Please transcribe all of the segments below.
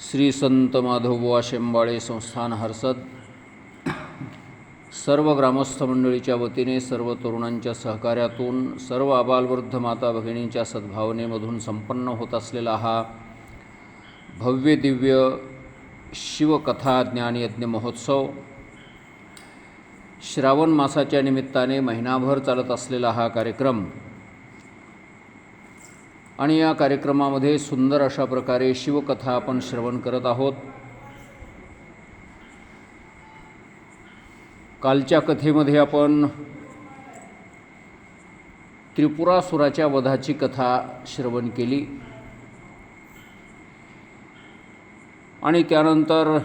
श्री संत माधवबुवा शेंबाळे संस्थान हर्सद सर्व ग्रामस्थ मंडळीच्या वतीने सर्व तरुणांच्या सहकार्यातून सर्व आबालवृद्ध माता भगिनींच्या सद्भावनेमधून संपन्न होत असलेला हा भव्य दिव्य शिवकथा ज्ञानयज्ञ महोत्सव, श्रावण मासाच्या निमित्ताने महिनाभर चालत असलेला हा कार्यक्रम आणि या कार्यक्रमामध्ये सुंदर अशा प्रकारे शिवकथा आपण श्रवण करत आहोत। कालच्या कथेमध्ये आपण त्रिपुरासुराच्या वधाची कथा श्रवण केली आणि त्यानंतर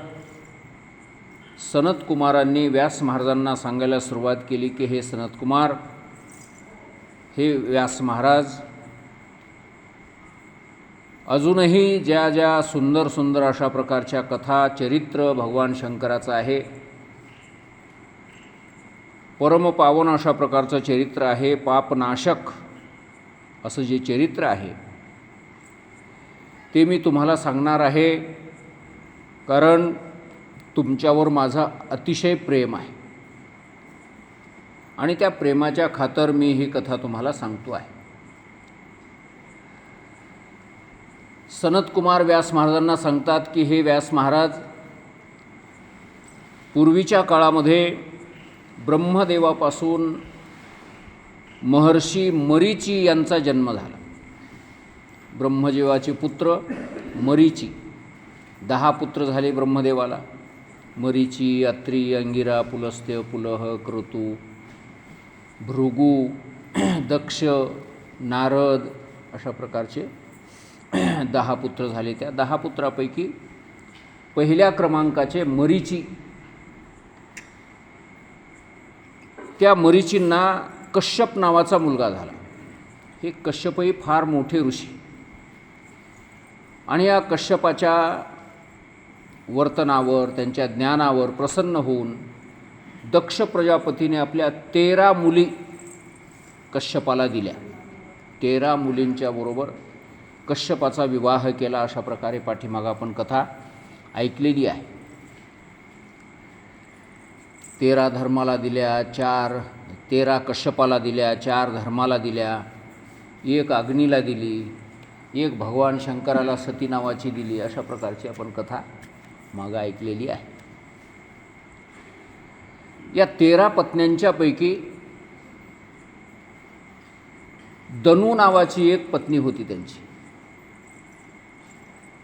सनत कुमारांनी व्यास महाराजांना सांगायला सुरुवात केली की हे सनत कुमार, हे व्यास महाराज, अजूनही ज्या ज्या सुंदर सुंदर अशा प्रकारच्या कथा चरित्र भगवान शंकराचं आहे, परमपावन अशा प्रकारचं चरित्र आहे, पापनाशक असं जे चरित्र आहे ते मी तुम्हाला सांगणार आहे, कारण तुमच्यावर माझा अतिशय प्रेम आहे आणि त्या प्रेमाच्या खातर मी ही कथा तुम्हाला सांगतो आहे। सनत कुमार व्यास महाराजांना सांगतात की हे व्यास महाराज, पूर्वीच्या काळामध्ये ब्रह्मदेवापासून महर्षी मरीची यांचा जन्म झाला। ब्रह्मदेवाचे पुत्र मरीची, 10 पुत्र झाले ब्रह्मदेवाला, मरीची, अत्री, अंगिरा, पुलस्त्य, पुलह, क्रतू, भृगु, दक्ष, नारद अशा प्रकारचे 10 पुत्र झाले। त्या 10 पुत्रापैकी पहिल्या क्रमांकाचे मरीची, त्या मरीचींना कश्यप नावाचा मुलगा झाला। हे कश्यपही फार मोठे ऋषी आणि या कश्यपाच्या वर्तनावर, त्यांच्या ज्ञानावर प्रसन्न होऊन दक्ष प्रजापतीने आपल्या 13 मुली कश्यपाला दिल्या। 13 मुलींच्या बरोबर कश्यपाचा विवाह केला। अशा प्रकारे पाठीमागं आपण कथा ऐकलेली आहे। 13 धर्माला दिल्या, 13 कश्यपाला दिल्या, 4 धर्माला दिल्या, 1 अग्नीला दिली, 1 भगवान शंकराला सती नावाची दिली। अशा प्रकारची आपण कथा मागं ऐकलेली आहे। या 13 पत्न्यांच्यापैकी दनू नावाची एक पत्नी होती त्यांची।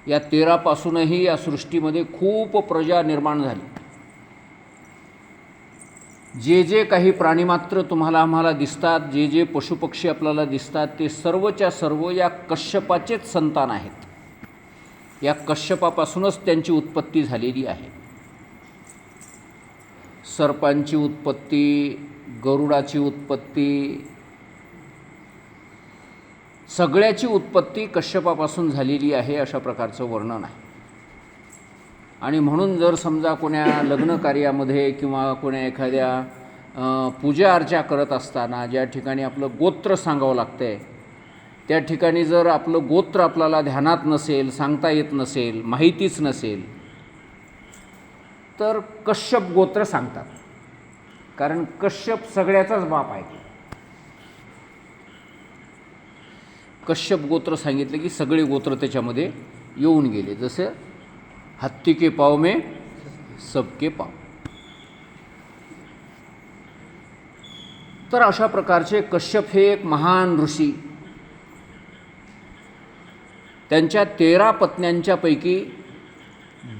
या 13 पासूनही या सृष्टीमध्ये खूप प्रजा निर्माण झाली। जे जे काही प्राणीमात्र तुम्हाला आम्हाला दिसतात, जे जे पशुपक्षी आपल्याला दिसतात, ते सर्वच्या सर्व या कश्यपाचेच संतान आहेत। या कश्यपापासूनच त्यांची उत्पत्ती झालेली आहे। सर्पांची उत्पत्ती, गरुडाची उत्पत्ती, सगळ्याची उत्पत्ती कश्यपापासून झालेली आहे, अशा प्रकारचं वर्णन आहे। आणि म्हणून जर समजा कोण्या लग्न कार्यामध्ये किंवा कोण्या एखाद्या पूजा अर्चा करत असताना ज्या ठिकाणी आपलं गोत्र सांगावं लागतं आहे, त्या ठिकाणी जर आपलं गोत्र आपल्याला ध्यानात नसेल, सांगता येत नसेल, माहितीच नसेल, तर कश्यप गोत्र सांगतात, कारण कश्यप सगळ्याचाच बाप आहे। कश्यप गोत्र सांगितलं की सगळे गोत्र त्याच्यामध्ये येऊन गेले, जसं हत्ती के पाव में सबके पाव। तर अशा प्रकारचे कश्यप हे एक महान ऋषी, त्यांच्या 13 पत्न्यांच्यापैकी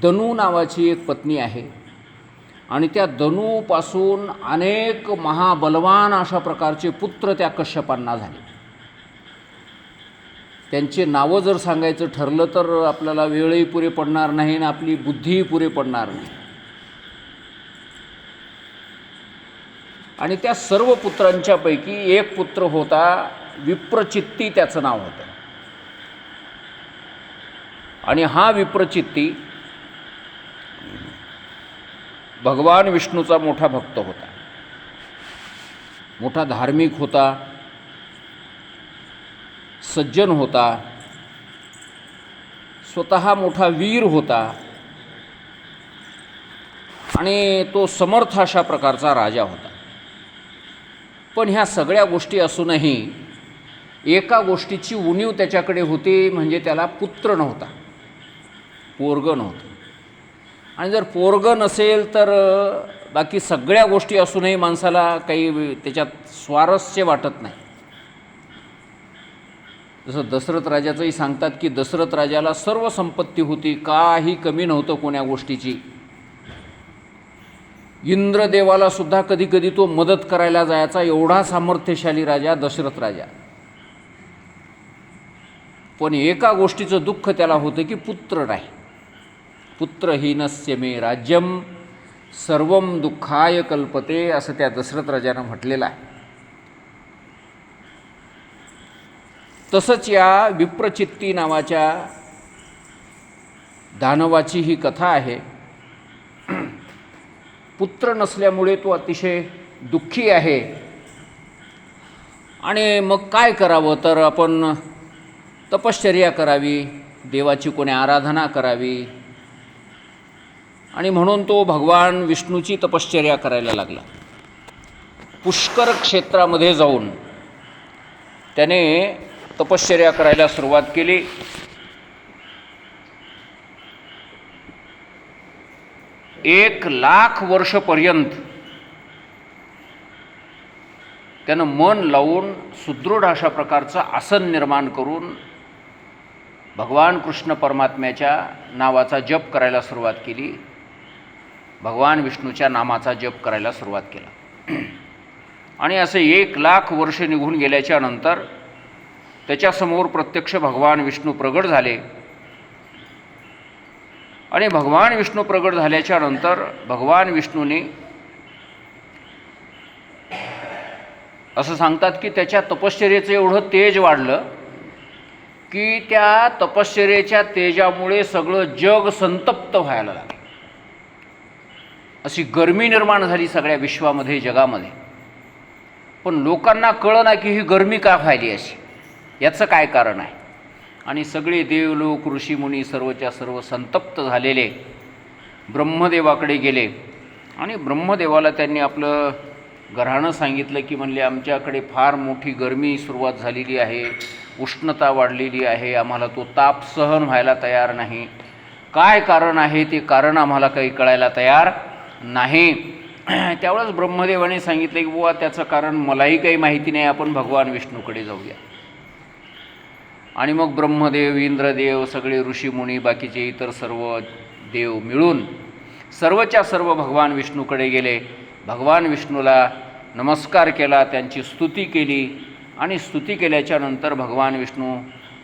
दनू नावाची एक पत्नी आहे आणि त्या दनूपासून अनेक महाबलवान अशा प्रकारचे पुत्र त्या कश्यपांना झाले। त्यांचे नावं जर सांगायचं ठरलं तर आपल्याला वेळही पुरे पडणार नाही आणि आपली बुद्धीही पुरे पडणार नाही। आणि त्या सर्व पुत्रांच्यापैकी एक पुत्र होता विप्रचित्ती, त्याचं नाव होतं। आणि हा विप्रचित्ती भगवान विष्णूचा मोठा भक्त होता, मोठा धार्मिक होता, सज्जन होता, स्वतः मोठा वीर होता आणि तो समर्थ अशा प्रकारचा राजा होता. पण ह्या सगळ्या गोष्टी असूनही एका गोष्टीची उणीव त्याच्याकडे होती, म्हणजे त्याला पुत्र नव्हता, पोरगं नव्हतं. आणि जर पोरगं नसेल तर बाकी सगळ्या गोष्टी असूनही माणसाला काही त्याच्यात स्वारस्य वाटत नाही. जसं दशरथ राजाचंही सांगतात की दशरथ राजाला सर्व संपत्ती होती, काही कमी नव्हतं कोण्या गोष्टीची. इंद्रदेवाला सुद्धा कधी कधी तो मदत करायला जायचा, एवढा सामर्थ्यशाली राजा दशरथ राजा. पण एका गोष्टीचं दुःख त्याला होतं की पुत्र नाही. पुत्रहीनस्य मे राज्यम सर्वं दुःखाय कल्पते, असं त्या दशरथ राजानं म्हटलेलं आहे. तसंच या विप्रचित्ती नावाच्या दानवाची ही कथा आहे. पुत्र नसल्यामुळे तो अतिशय दुःखी आहे. आणि मग काय करावं, तर आपण तपश्चर्या करावी, देवाची कोणी आराधना करावी. आणि म्हणून तो भगवान विष्णूची तपश्चर्या करायला लागला. पुष्कर क्षेत्रामध्ये जाऊन त्याने तपश्चर्या करायला सुरुवात केली. 1,00,000 वर्षपर्यंत त्यानं मन लावून सुदृढ अशा प्रकारचं आसन निर्माण करून भगवान कृष्ण परमात्म्याच्या नावाचा जप करायला सुरुवात केली. भगवान विष्णूच्या नामाचा जप करायला सुरुवात केला. आणि असे 1,00,000 वर्ष निघून गेल्याच्या नंतर त्याच्यासमोर प्रत्यक्ष भगवान विष्णू प्रगट झाले. आणि भगवान विष्णू प्रगट झाल्याच्या नंतर भगवान विष्णूने असं सांगतात की त्याच्या तपश्चर्येचं एवढं तेज वाढलं की त्या तपश्चर्येच्या तेजामुळे सगळं जग संतप्त व्हायला लागलं. अशी गरमी निर्माण झाली सगळ्या विश्वामध्ये, जगामध्ये. पण लोकांना कळना की ही गरमी का व्हायली अशी, याचं काय कारण आहे. आणि सगळे देवलोक ऋषीमुनी सर्वच्या सर्व संतप्त झालेले ब्रह्मदेवाकडे गेले. आणि ब्रह्मदेवाला त्यांनी आपलं घराणं सांगितलं की म्हणले आमच्याकडे फार मोठी गरमी सुरुवात झालेली आहे, उष्णता वाढलेली आहे, आम्हाला तो ताप सहन व्हायला तयार नाही. काय कारण आहे ते कारण आम्हाला काही कळायला तयार नाही. त्यावेळेस ब्रह्मदेवाने सांगितलं की बुवा त्याचं कारण मलाही काही माहिती नाही, आपण भगवान विष्णूकडे जाऊया. आणि मग ब्रह्मदेव, इंद्रदेव, सगळे ऋषीमुनी, बाकीचे इतर सर्व देव मिळून सर्वच्या सर्व भगवान विष्णूकडे गेले. भगवान विष्णूला नमस्कार केला, त्यांची स्तुती केली. आणि स्तुती केल्याच्या नंतर भगवान विष्णू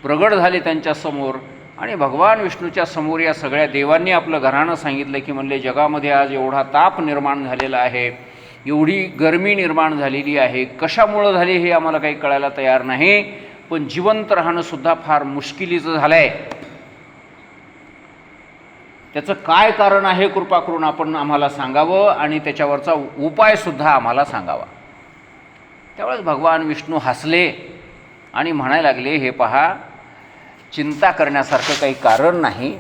प्रगट झाले त्यांच्यासमोर. आणि भगवान विष्णूच्या समोर या सगळ्या देवांनी आपलं घराणं सांगितलं की म्हणले जगामध्ये आज एवढा ताप निर्माण झालेला आहे, एवढी गरमी निर्माण झालेली आहे, कशामुळं झाली हे आम्हाला काही कळायला तयार नाही, पण जिवंत राहणंसुद्धा फार मुश्किलीचं झालं आहे. त्याचं काय कारण आहे कृपा करून आपण आम्हाला सांगावं आणि त्याच्यावरचा उपायसुद्धा आम्हाला सांगावा. त्यावेळेस भगवान विष्णू हसले आणि म्हणायला लागले, हे पहा, चिंता करण्यासारखं काही कारण नाही.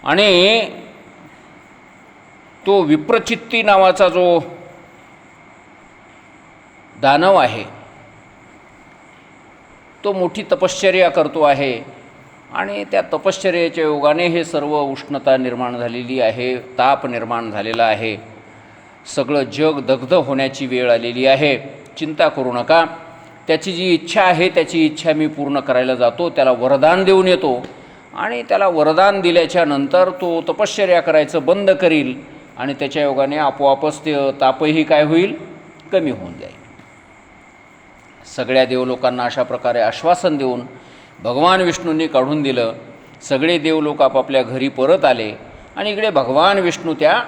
आणि तो विप्रचित्ती नावाचा जो दानव आहे तो मोठी तपश्चर्या करतो आहे. आणि त्या तपश्चर्येच्या योगाने हे सर्व उष्णता निर्माण झालेली आहे, ताप निर्माण झालेला आहे, सगळं जग दग्ध होण्याची वेळ आलेली आहे. चिंता करू नका, त्याची जी इच्छा आहे त्याची इच्छा मी पूर्ण करायला जातो, त्याला वरदान देऊन येतो. आणि त्याला वरदान दिल्याच्या नंतर तो तपश्चर्या करायचं बंद करील आणि त्याच्या योगाने आपोआपच ते तापही काय होईल, कमी होऊन जाईल. सगळ्या देवलोकांना अशा प्रकारे आश्वासन देऊन भगवान विष्णूंनी काढून दिलं. सगळे देवलोक आपापल्या घरी परत आले. आणि इकडे भगवान विष्णू त्या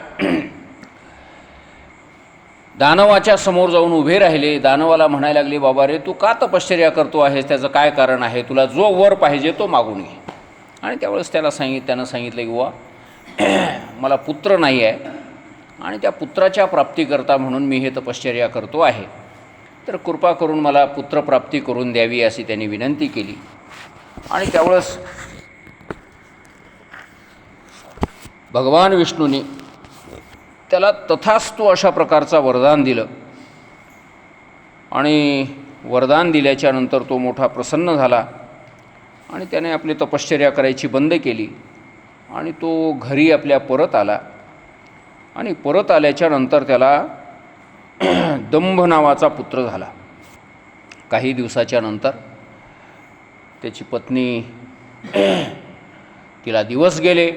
दानवाच्या समोर जाऊन उभे राहिले. दानवाला म्हणायला लागले, बाबा रे, तू का तपश्चर्या करतो आहेस, त्याचं काय कारण आहे, तुला जो वर पाहिजे तो मागून घे. आणि त्यावेळेस त्यानं सांगितलं की बुवा मला पुत्र नाही आहे आणि त्या पुत्राच्या प्राप्तीकरता म्हणून मी हे तपश्चर्या करतो आहे, तर कृपा करून मला पुत्रप्राप्ती करून द्यावी अशी त्यांनी विनंती केली. आणि त्यावेळेस भगवान विष्णूंनी त्याला तथास्तु अशा प्रकारचा वरदान दिलं. आणि वरदान दिल्याच्यानंतर तो मोठा प्रसन्न झाला आणि त्याने आपली तपश्चर्या करायची बंद केली आणि तो घरी आपल्या परत आला. आणि परत आल्याच्यानंतर त्याला दंभ नावाचा पुत्र झाला. काही दिवसाच्या नंतर त्याची पत्नी तिला दिवस गेले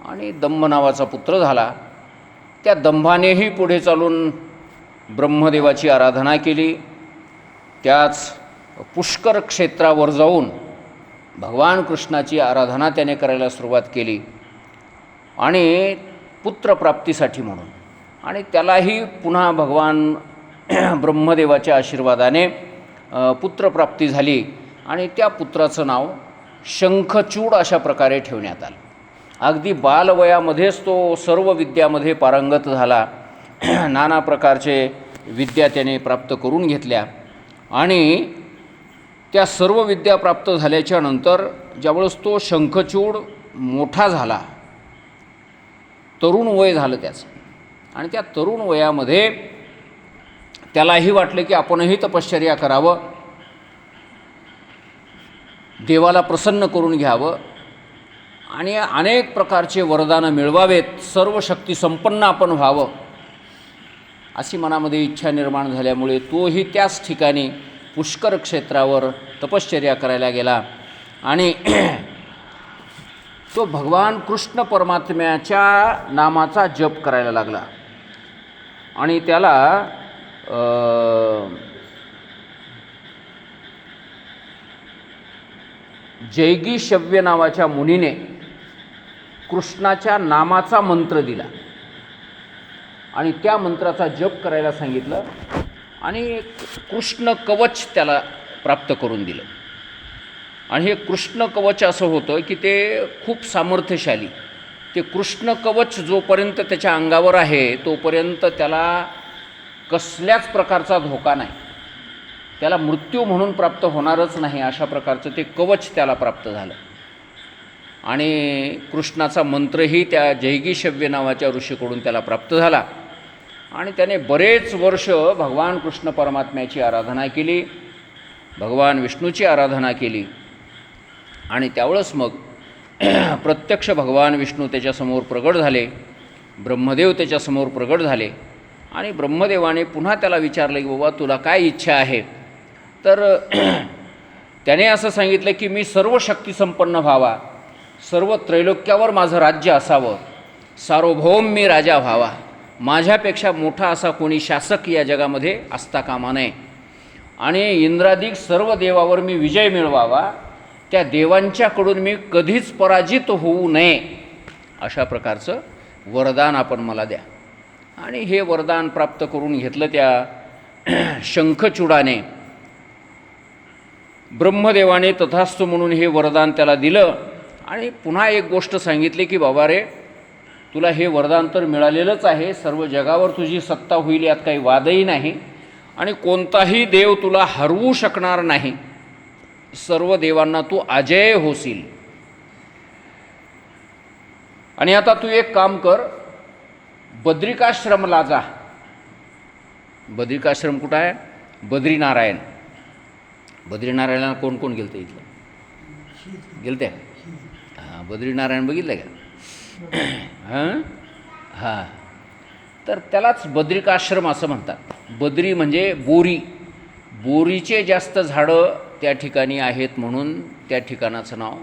आणि दंभ नावाचा पुत्र झाला. त्या दंभानेही पुढे चालून ब्रह्मदेवाची आराधना केली. त्याच पुष्कर क्षेत्रावर जाऊन भगवान कृष्णाची आराधना त्याने करायला सुरुवात केली आणि पुत्रप्राप्तीसाठी म्हणून. आणि त्यालाही पुन्हा भगवान ब्रह्मदेवाच्या आशीर्वादाने पुत्रप्राप्ती झाली आणि त्या पुत्राचं नाव शंखचूड अशा प्रकारे ठेवण्यात आलं. अगदी बालवयामध्येच तो सर्व विद्यामध्ये पारंगत झाला. नाना प्रकारचे विद्या त्याने प्राप्त करून घेतल्या आणि त्या सर्व विद्या प्राप्त झाल्याच्या नंतर ज्यावेळेस तो शंखचूड मोठा झाला, तरुण वय झालं त्याचं, आणि त्या तरुण वयामध्ये त्यालाही वाटलं की आपणही तपश्चर्या करावं, देवाला प्रसन्न करून घ्यावं आणि अनेक प्रकारचे वरदानं मिळवावेत, सर्व शक्ती संपन्न आपण व्हावं अशी मनामध्ये इच्छा निर्माण झाल्यामुळे तोही त्याच ठिकाणी पुष्कर क्षेत्रावर तपश्चर्या करायला गेला आणि तो भगवान कृष्ण परमात्म्याच्या नामाचा जप करायला लागला. आणि त्याला जैगीषव्य नावाच्या मुनीने कृष्णाच्या नामाचा मंत्र दिला आणि त्या मंत्राचा जप करायला सांगितलं आणि कृष्ण कवच त्याला प्राप्त करून दिलं. आणि हे कृष्ण कवच असं होतं की ते खूप सामर्थ्यशाली. ते कृष्ण कवच जोपर्यंत त्याच्या अंगावर आहे तोपर्यंत त्याला कसल्याच प्रकारचा धोका नाही, त्याला मृत्यू म्हणून प्राप्त होणारच नाही अशा प्रकारचं ते कवच त्याला प्राप्त झालं. आणि कृष्णाचा मंत्रही त्या जैगीषव्य नावाच्या ऋषीकडून त्याला प्राप्त झाला आणि त्याने बरेच वर्ष भगवान कृष्ण परमात्म्याची आराधना केली, भगवान विष्णूची आराधना केली. आणि त्यावेळेस मग प्रत्यक्ष भगवान विष्णू त्याच्यासमोर प्रगट झाले, ब्रह्मदेव त्याच्यासमोर प्रगट झाले आणि ब्रह्मदेवाने पुन्हा त्याला विचारलं की बाबा तुला काय इच्छा आहे. तर त्याने असं सांगितलं की मी सर्व शक्ती संपन्न व्हावा, सर्व त्रैलोक्यावर माझं राज्य असावं, सार्वभौम मी राजा व्हावा, माझ्यापेक्षा मोठा असा कोणी शासक या जगामध्ये असता कामा नये आणि इंद्रादिक सर्व देवावर मी विजय मिळवावा, त्या देवांच्याकडून मी कधीच पराजित होऊ नये अशा प्रकारचं वरदान आपण मला द्या. आणि हे वरदान प्राप्त करून घेतलं त्या शंखचूडाने. ब्रह्मदेवाने तथास्तु म्हणून हे वरदान त्याला दिलं आणि पुन्हा एक गोष्ट सांगितली की बाबा रे तुला हे वरदान तर मिळालेलंच आहे, सर्व जगावर तुझी सत्ता होईल यात काही वादही नाही आणि कोणताही देव तुला हरवू शकणार नाही, सर्व देवांना तू अजय होशील. आणि आता तू एक काम कर, बद्रिकाश्रमला जा. बद्रिकाश्रम कुठं आहे? बद्रीनारायण. बद्रीनारायणाला कोण कोण गेलं इथलं? गेलते? हां, बद्रीनारायण बघितलं का? हां हां, तर त्यालाच बद्रिकाश्रम असं म्हणतात. बद्री म्हणजे बोरी, बोरीचे जास्त झाडं त्या ठिकाणी आहेत म्हणून त्या ठिकाणाचं नाव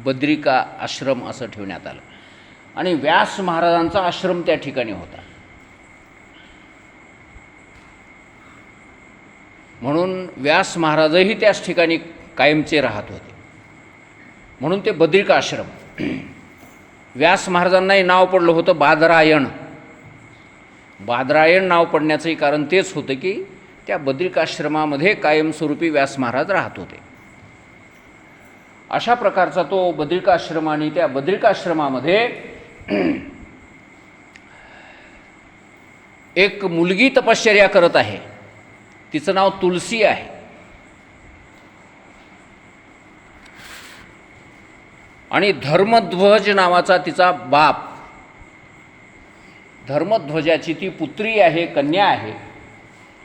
बद्रिका आश्रम असं ठेवण्यात आलं. आणि व्यास महाराजांचा आश्रम त्या ठिकाणी होता म्हणून व्यास महाराजही त्याच ठिकाणी कायमचे राहत होते म्हणून ते बद्रिका आश्रम. व्यास महाराजांनाही नाव पडलं होतं बादरायण. बादरायण नाव पडण्याचंही कारण तेच होतं की त्या बद्रिकाश्रमामध्ये कायमस्वरूपी व्यास महाराज राहत होते. अशा प्रकारचा तो बद्रिकाश्रम. आणि त्या बद्रिकाश्रमामध्ये एक मुलगी तपश्चर्या करत आहे, तिचं नाव तुलसी आहे. आणि धर्मध्वज नावाचा तिचा बाप, धर्मध्वजाची ती पुत्री आहे, कन्या आहे,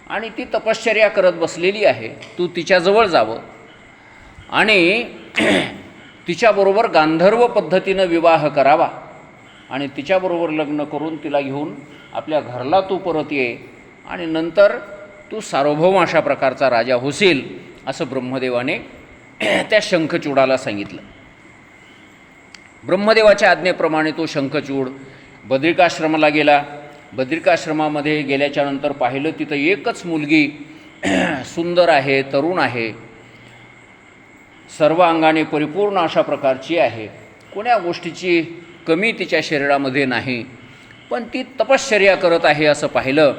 आणि ती तपश्चर्या करत बसलेली आहे. तू तिच्याजवळ जावं आणि तिच्याबरोबर गांधर्व पद्धतीनं विवाह करावा आणि तिच्याबरोबर लग्न करून तिला घेऊन आपल्या घरला तू परत ये आणि नंतर तू सार्वभौम अशा प्रकारचा राजा होशील, असं ब्रह्मदेवाने त्या शंखचूडाला सांगितलं. ब्रह्मदेवाच्या आज्ञेप्रमाणे तो शंखचूड बद्रिकाश्रमाला गेला. बद्रिकाश्रमामध्ये गेल्याच्यानंतर पाहिलं तिथं एकच मुलगी सुंदर आहे, तरुण आहे, सर्व अंगाने परिपूर्ण अशा प्रकारची आहे, कोण्या गोष्टीची कमी तिच्या शरीरामध्ये नाही, पण ती तपश्चर्या करत आहे असं पाहिलं.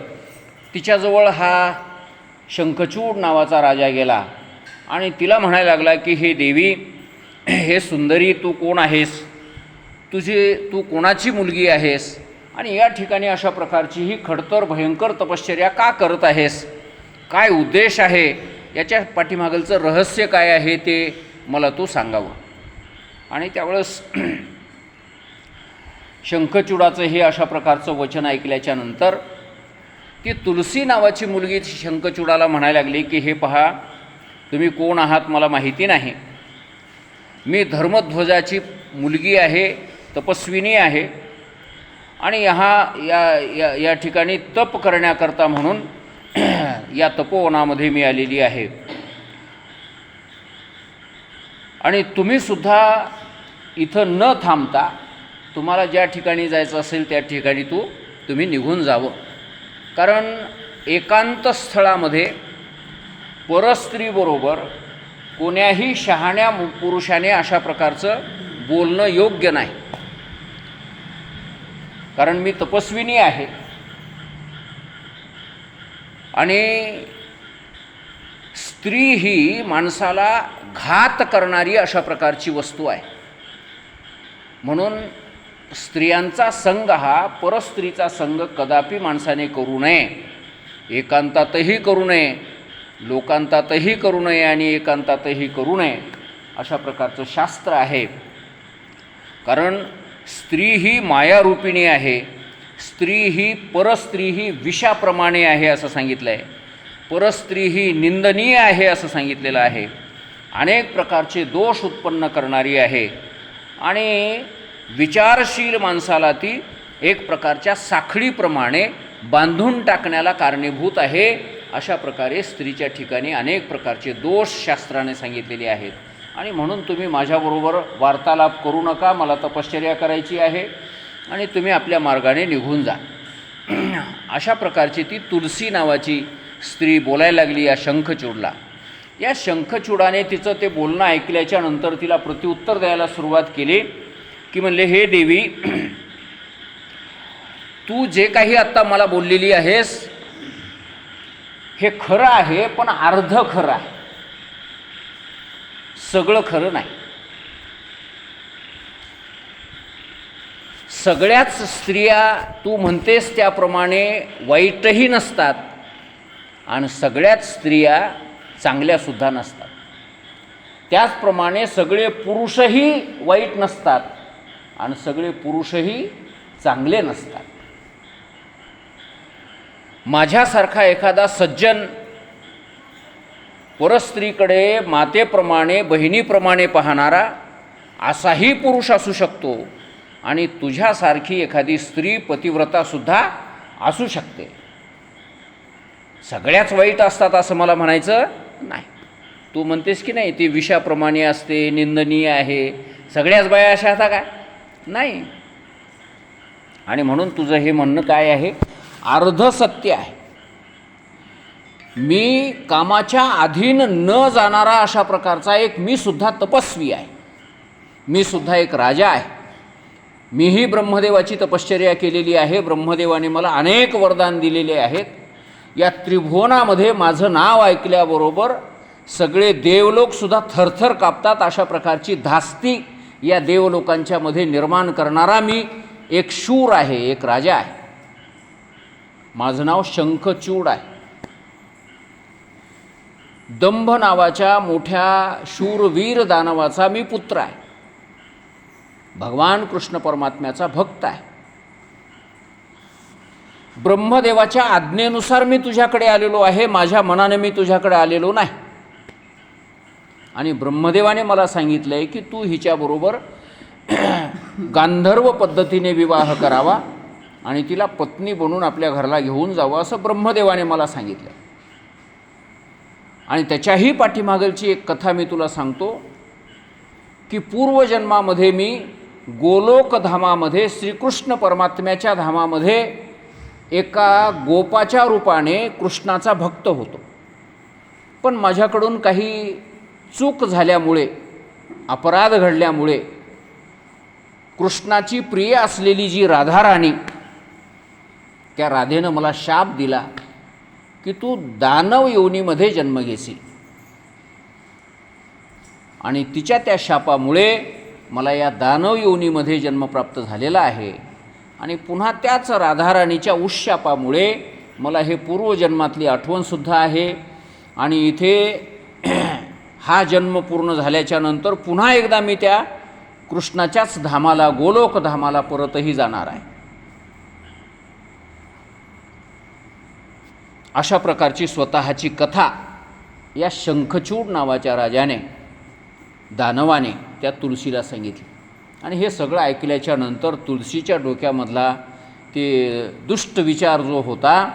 तिच्याजवळ हा शंखचूड नावाचा राजा गेला आणि तिला म्हणायला लागला की हे देवी, हे सुंदरी, तू कोण आहेस, तू कोणाची मुलगी आहेस आणि या ठिकाणी अशा प्रकारची ही खडतर भयंकर तपश्चर्या का करत आहेस, काय उद्देश आहे, याच्या पाठीमागलचं रहस्य काय आहे ते मला तू सांगावं. आणि त्यावेळेस शंखचूडाचं हे अशा प्रकारचं वचन ऐकल्याच्यानंतर ती तुलसी नावाची मुलगी शंखचूडाला म्हणायला लागली की हे पहा, तुम्ही कोण आहात मला माहिती नाही, मी धर्मध्वजाची मुलगी आहे, तपस्विनी आहे आणि या ठिकाणी तप करण्याकरता म्हणून या तपोवनामध्ये मी आलेली आहे आणि तुम्हीसुद्धा इथं न थांबता तुम्हाला ज्या ठिकाणी जायचं असेल त्या ठिकाणी तुम्ही निघून जावं, कारण एकांत स्थळामध्ये परस्त्रीबरोबर कोण्याही शहाण्या पुरुषाने अशा प्रकारचं बोलणं योग्य नाही, कारण मी तपस्विनी आहे आणि स्त्री ही माणसाला घात करणारी अशा प्रकारची वस्तू आहे. म्हणून स्त्रियांचा संग हा परस्त्रीचा संग कदापि माणसाने करू नये, एकांतातही करू नये, लोकांतातही करू नये आणि एकांतातही करू नये अशा प्रकारचं शास्त्र आहे. कारण स्त्री ही मायारूपिणी आहे, स्त्री ही परस्त्री ही विषाप्रमाणे आहे असं सांगितलं आहे, परस्त्री ही निंदनीय आहे असं सांगितलेलं आहे, अनेक प्रकारचे दोष उत्पन्न करणारी आहे आणि विचारशील माणसाला ती एक प्रकारच्या साखळीप्रमाणे बांधून टाकण्याला कारणीभूत आहे. अशा प्रकारे स्त्रीच्या ठिकाणी अनेक प्रकारचे दोष शास्त्राने सांगितलेले आहेत आणि म्हणून तुम्ही माझ्याबरोबर वार्तालाप करू नका, मला तपश्चर्या करायची आहे आणि तुम्ही आपल्या मार्गाने निघून जा. अशा प्रकारची ती तुलसी नावाची स्त्री बोलायला लागली या शंखचूडला. या शंखचूडाने तिचं ते बोलणं ऐकल्याच्या नंतर तिला प्रत्युत्तर द्यायला सुरुवात केली की म्हणले, हे देवी, तू जे काही आत्ता मला बोललेली आहेस हे खरं आहे, पण अर्ध खरं आहे, सगळं खरं नाही. सगळ्याच स्त्रिया तू म्हणतेस त्याप्रमाणे वाईटही नसतात आणि सगळ्याच स्त्रिया चांगल्यासुद्धा नसतात. त्याचप्रमाणे सगळे पुरुषही वाईट नसतात आणि सगळे पुरुषही चांगले नसतात. माझ्यासारखा एखादा सज्जन परस्त्रीकडे मातेप्रमाणे बहिणीप्रमाणे पाहणारा असाही पुरुष असू शकतो आणि तुझ्यासारखी एखादी स्त्री पतिव्रतासुद्धा असू शकते. सगळ्याच वाईट असतात असं मला म्हणायचं नाही. तू म्हणतेस की नाही ती विषाप्रमाणे असते, निंदनीय आहे, सगळ्याच बाया अशा आता काय नाही. आणि म्हणून तुझं हे म्हणणं काय आहे, अर्ध सत्य आहे. मी कामाच्या अधीन न जाणारा अशा प्रकारचा मी सुद्धा तपस्वी आहे, मी सुद्धा एक राजा आहे. मीही ब्रह्मदेवाची तपश्चर्या केलेली आहे. ब्रह्मदेवाने मला अनेक वरदान दिलेले आहेत. या त्रिभुवनामध्ये माझं नाव ऐकल्याबरोबर सगळे देवलोकसुद्धा थरथर कापतात. अशा प्रकारची धास्ती या देवलोकांच्या मध्ये निर्माण करणारा मी एक शूर आहे, एक राजा आहे. माझं नाव शंखचूड आहे. दंभ नावाच्या मोठ्या शूरवीर दानवाचा मी पुत्र आहे. भगवान कृष्ण परमात्म्याचा भक्त आहे. ब्रह्मदेवाच्या आज्ञेनुसार मी तुझ्याकडे आलेलो आहे, माझ्या मनाने मी तुझ्याकडे आलेलो नाही. आणि ब्रह्मदेवाने मला सांगितलं आहे की तू हिच्याबरोबर गांधर्व पद्धतीने विवाह करावा आणि तिला पत्नी बनवून आपल्या घराला घेऊन जावं, असं ब्रह्मदेवाने मला सांगितलं. आणि त्याच्याही पाठीमागलची एक कथा मी तुला सांगतो की पूर्वजन्मामध्ये मी गोलोकधामामध्ये श्रीकृष्ण परमात्म्याच्या धामामध्ये एका गोपाच्या रूपाने कृष्णाचा भक्त होतो. पण माझ्याकडून काही चूक झाल्यामुळे, अपराध घडल्यामुळे कृष्णाची प्रिय असलेली जी राधाराणी, त्या राधेनं मला शाप दिला की तू दानव योनीमध्ये जन्म घेशील. आणि तिच्या त्या शापामुळे मला या दानव योनीमध्ये जन्म प्राप्त झालेला आहे. आणि पुन्हा त्याच राधाराणीच्या उशापामुळे मला हे पूर्वजन्मातली आठवणसुद्धा आहे. आणि इथे हा जन्म पूर्ण झाल्याच्या नंतर पुन्हा एकदा मी त्या कृष्णाच्याच धामाला, गोलोक धामाला परतही जाणार आहे. अशा प्रकारची स्वतःची कथा या शंखचूड नावाच्या राजाने, दानवाने त्या तुलसीला सांगितली. आणि हे सगळं ऐकल्याच्या नंतर तुलसीच्या डोक्यामधला ते दुष्ट विचार जो होता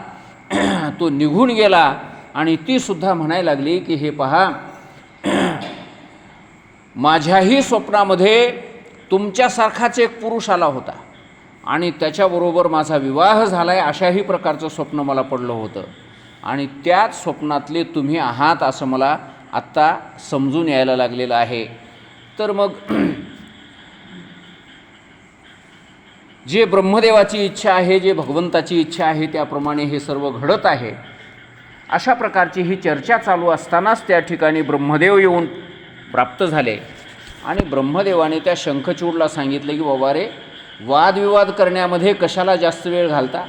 तो निघून गेला. आणि ती सुद्धा म्हणायला लागली की हे पहा, माझ्याही स्वप्नामध्ये तुमच्यासारखाच एक पुरुष आला होता आणि त्याच्याबरोबर माझा विवाह झाला आहे, अशाही प्रकारचं स्वप्न मला पडलं होतं. आणि त्याच स्वप्नातले तुम्ही आहात असं मला आत्ता समजून यायला लागलेलं आहे. तर मग जे ब्रह्मदेवाची इच्छा आहे, जे भगवंताची इच्छा आहे, त्याप्रमाणे हे सर्व घडत आहे. अशा प्रकारची ही चर्चा चालू असतानाच त्या ठिकाणी ब्रह्मदेव येऊन प्राप्त झाले. आणि ब्रह्मदेवाने त्या शंखचूडला सांगितलं की बाबा रे, वादविवाद करण्यामध्ये कशाला जास्त वेळ घालता.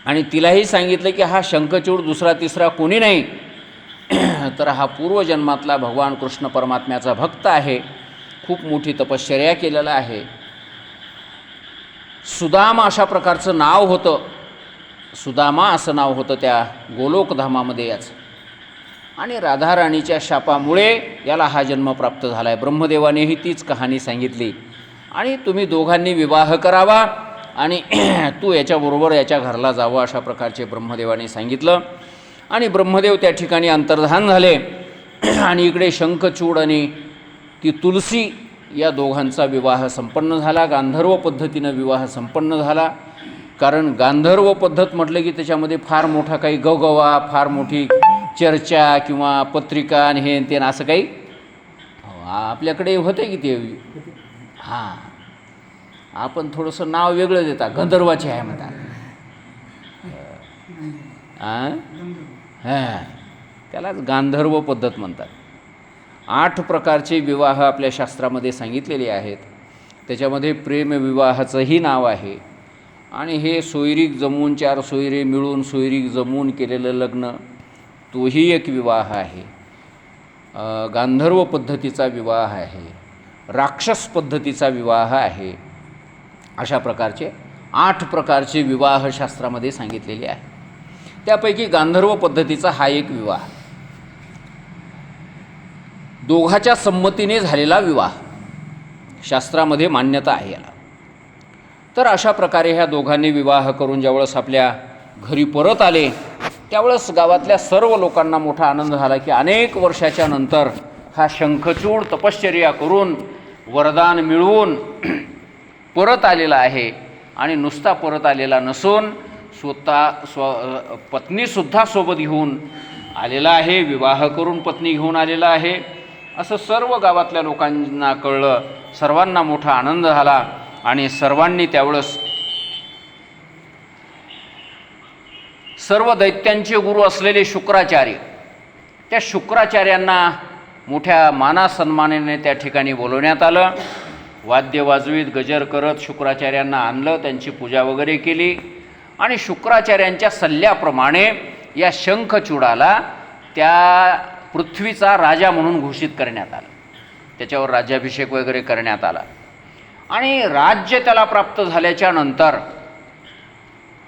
आणि तिलाही सांगितलं की हा शंखचूड दुसरा तिसरा कोणी नाही, तर हा पूर्वजन्मातला भगवान कृष्ण परमात्म्याचा भक्त आहे, खूप मोठी तपश्चर्या केलेला आहे. सुदामा अशा प्रकारचं नाव होतं, सुदामा असं नाव होतं त्या गोलोकधामामध्ये याचं. आणि राधाराणीच्या शापामुळे याला हा जन्म प्राप्त झाला आहे. ब्रह्मदेवानेही तीच कहाणी सांगितली. आणि तुम्ही दोघांनी विवाह करावा आणि तू याच्याबरोबर याच्या घरला जावं, अशा प्रकारचे ब्रह्मदेवाने सांगितलं. आणि ब्रह्मदेव त्या ठिकाणी अंतर्धान झाले. आणि इकडे शंखचूड आणि ती तुलसी या दोघांचा विवाह संपन्न झाला. गांधर्व पद्धतीनं विवाह संपन्न झाला. कारण गांधर्व पद्धत म्हटलं की त्याच्यामध्ये फार मोठा काही गवगवा, फार मोठी चर्चा किंवा पत्रिका आणि हे ते असं काही आपल्याकडे होते की ते. हां, आपण थोडंसं नाव वेगळं देता, गंधर्वाचे आहे म्हणतात. हां, त्यालाच गांधर्व पद्धत म्हणतात. 8 प्रकारचे विवाह आपल्या शास्त्रामध्ये सांगितलेले आहेत. त्याच्यामध्ये प्रेमविवाहाचंही नाव आहे. आणि हे सोयरीक जमून 4 सोयरे मिळून सोयरीक जमून केलेलं लग्न, तोही एक विवाह आहे. गांधर्व पद्धतीचा विवाह आहे, राक्षस पद्धतीचा विवाह आहे. अशा प्रकारचे 8 प्रकारचे विवाह शास्त्रामध्ये सांगितलेले आहे. त्यापैकी गांधर्व पद्धतीचा हा एक विवाह, दोघाच्या संमतीने झालेला विवाह, शास्त्रामध्ये मान्यता आहे याला. तर अशा प्रकारे ह्या दोघांनी विवाह करून ज्यावेळेस आपल्या घरी परत आले, त्यावेळेस गावातल्या सर्व लोकांना मोठा आनंद झाला की अनेक वर्षाच्या नंतर हा शंखचूड तपश्चर्या करून वरदान मिळवून परत आलेला आहे. आणि नुसता परत आलेला नसून पत्नीसुद्धा सोबत घेऊन आलेला आहे, विवाह करून पत्नी घेऊन आलेला आहे. असं सर्व गावातल्या लोकांना कळलं, सर्वांना मोठा आनंद झाला. आणि सर्वांनी त्यावेळेस सर्व दैत्यांचे गुरु असलेले शुक्राचार्य, त्या शुक्राचार्यांना मोठ्या मानासन्मानाने त्या ठिकाणी बोलवण्यात आलं. वाद्य वाजवीत गजर करत शुक्राचार्यांना आणलं, त्यांची पूजा वगैरे केली. आणि शुक्राचार्यांच्या सल्ल्याप्रमाणे या शंखचूडाला त्या पृथ्वीचा राजा म्हणून घोषित करण्यात आलं. त्याच्यावर राज्याभिषेक वगैरे करण्यात आला. आणि राज्य त्याला प्राप्त झाल्याच्या नंतर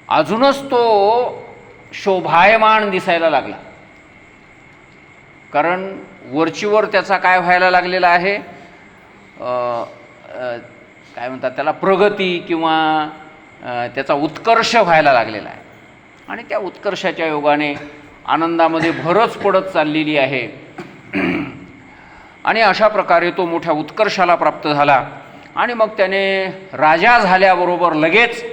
अजूनच तो शोभायमान दिसायला लागला. कारण वरचीवर त्याचा काय व्हायला लागलेला आहे, काय म्हणतात त्याला, प्रगती किंवा त्याचा उत्कर्ष व्हायला लागलेला आहे. आणि त्या उत्कर्षाच्या योगाने आनंदामध्ये भरच पडत चाललेली आहे. आणि अशा प्रकारे तो मोठ्या उत्कर्षाला प्राप्त झाला. आणि मग त्याने राजा झाल्याबरोबर लगेच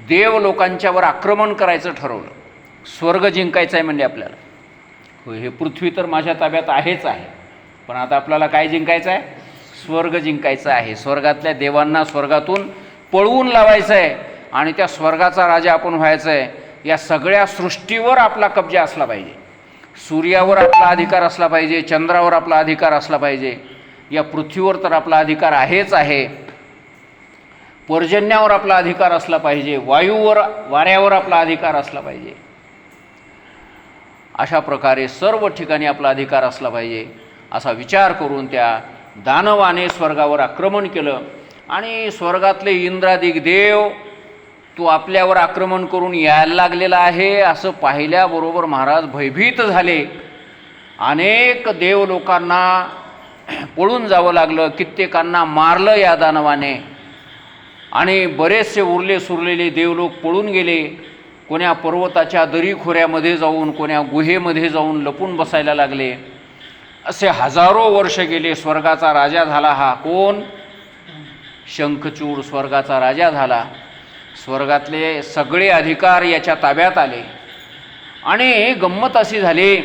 देव लोकांच्यावर आक्रमण करायचं ठरवलं. स्वर्ग जिंकायचं आहे म्हणजे आपल्याला. होय, हे पृथ्वी तर माझ्या ताब्यात आहेच आहे, पण आता आपल्याला काय जिंकायचं आहे? स्वर्ग जिंकायचं आहे. स्वर्गातल्या देवांना स्वर्गातून पळवून लावायचं आहे आणि त्या स्वर्गाचा राजा आपण व्हायचं आहे. या सगळ्या सृष्टीवर आपला कब्जा असला पाहिजे. सूर्यावर आपला अधिकार असला पाहिजे, चंद्रावर आपला अधिकार असला पाहिजे, या पृथ्वीवर तर आपला अधिकार आहेच आहे. पर्जन्यावर आपला अधिकार असला पाहिजे, वायूवर वाऱ्यावर आपला अधिकार असला पाहिजे. अशा प्रकारे सर्व ठिकाणी आपला अधिकार असला पाहिजे असा विचार करून त्या दानवाने स्वर्गावर आक्रमण केलं. आणि स्वर्गातले इंद्रादिक देव तो आपल्यावर आक्रमण करून यायला लागलेला आहे असं पाहिल्याबरोबर महाराज भयभीत झाले. अनेक देव लोकांना पळून जावं लागलं, कित्येकांना मारलं या दानवाने. आणि बरेचसे उरले सुरलेले देवलोक पळून गेले. कोण्या पर्वताच्या दरीखोऱ्यामध्ये जाऊन, कोण्या गुहेमध्ये जाऊन लपून बसायला लागले. असे हजारो वर्ष गेले. स्वर्गाचा राजा झाला हा कोण? शंखचूड स्वर्गाचा राजा झाला. स्वर्गातले सगळे अधिकार याच्या ताब्यात आले. आणि गंमत अशी झाली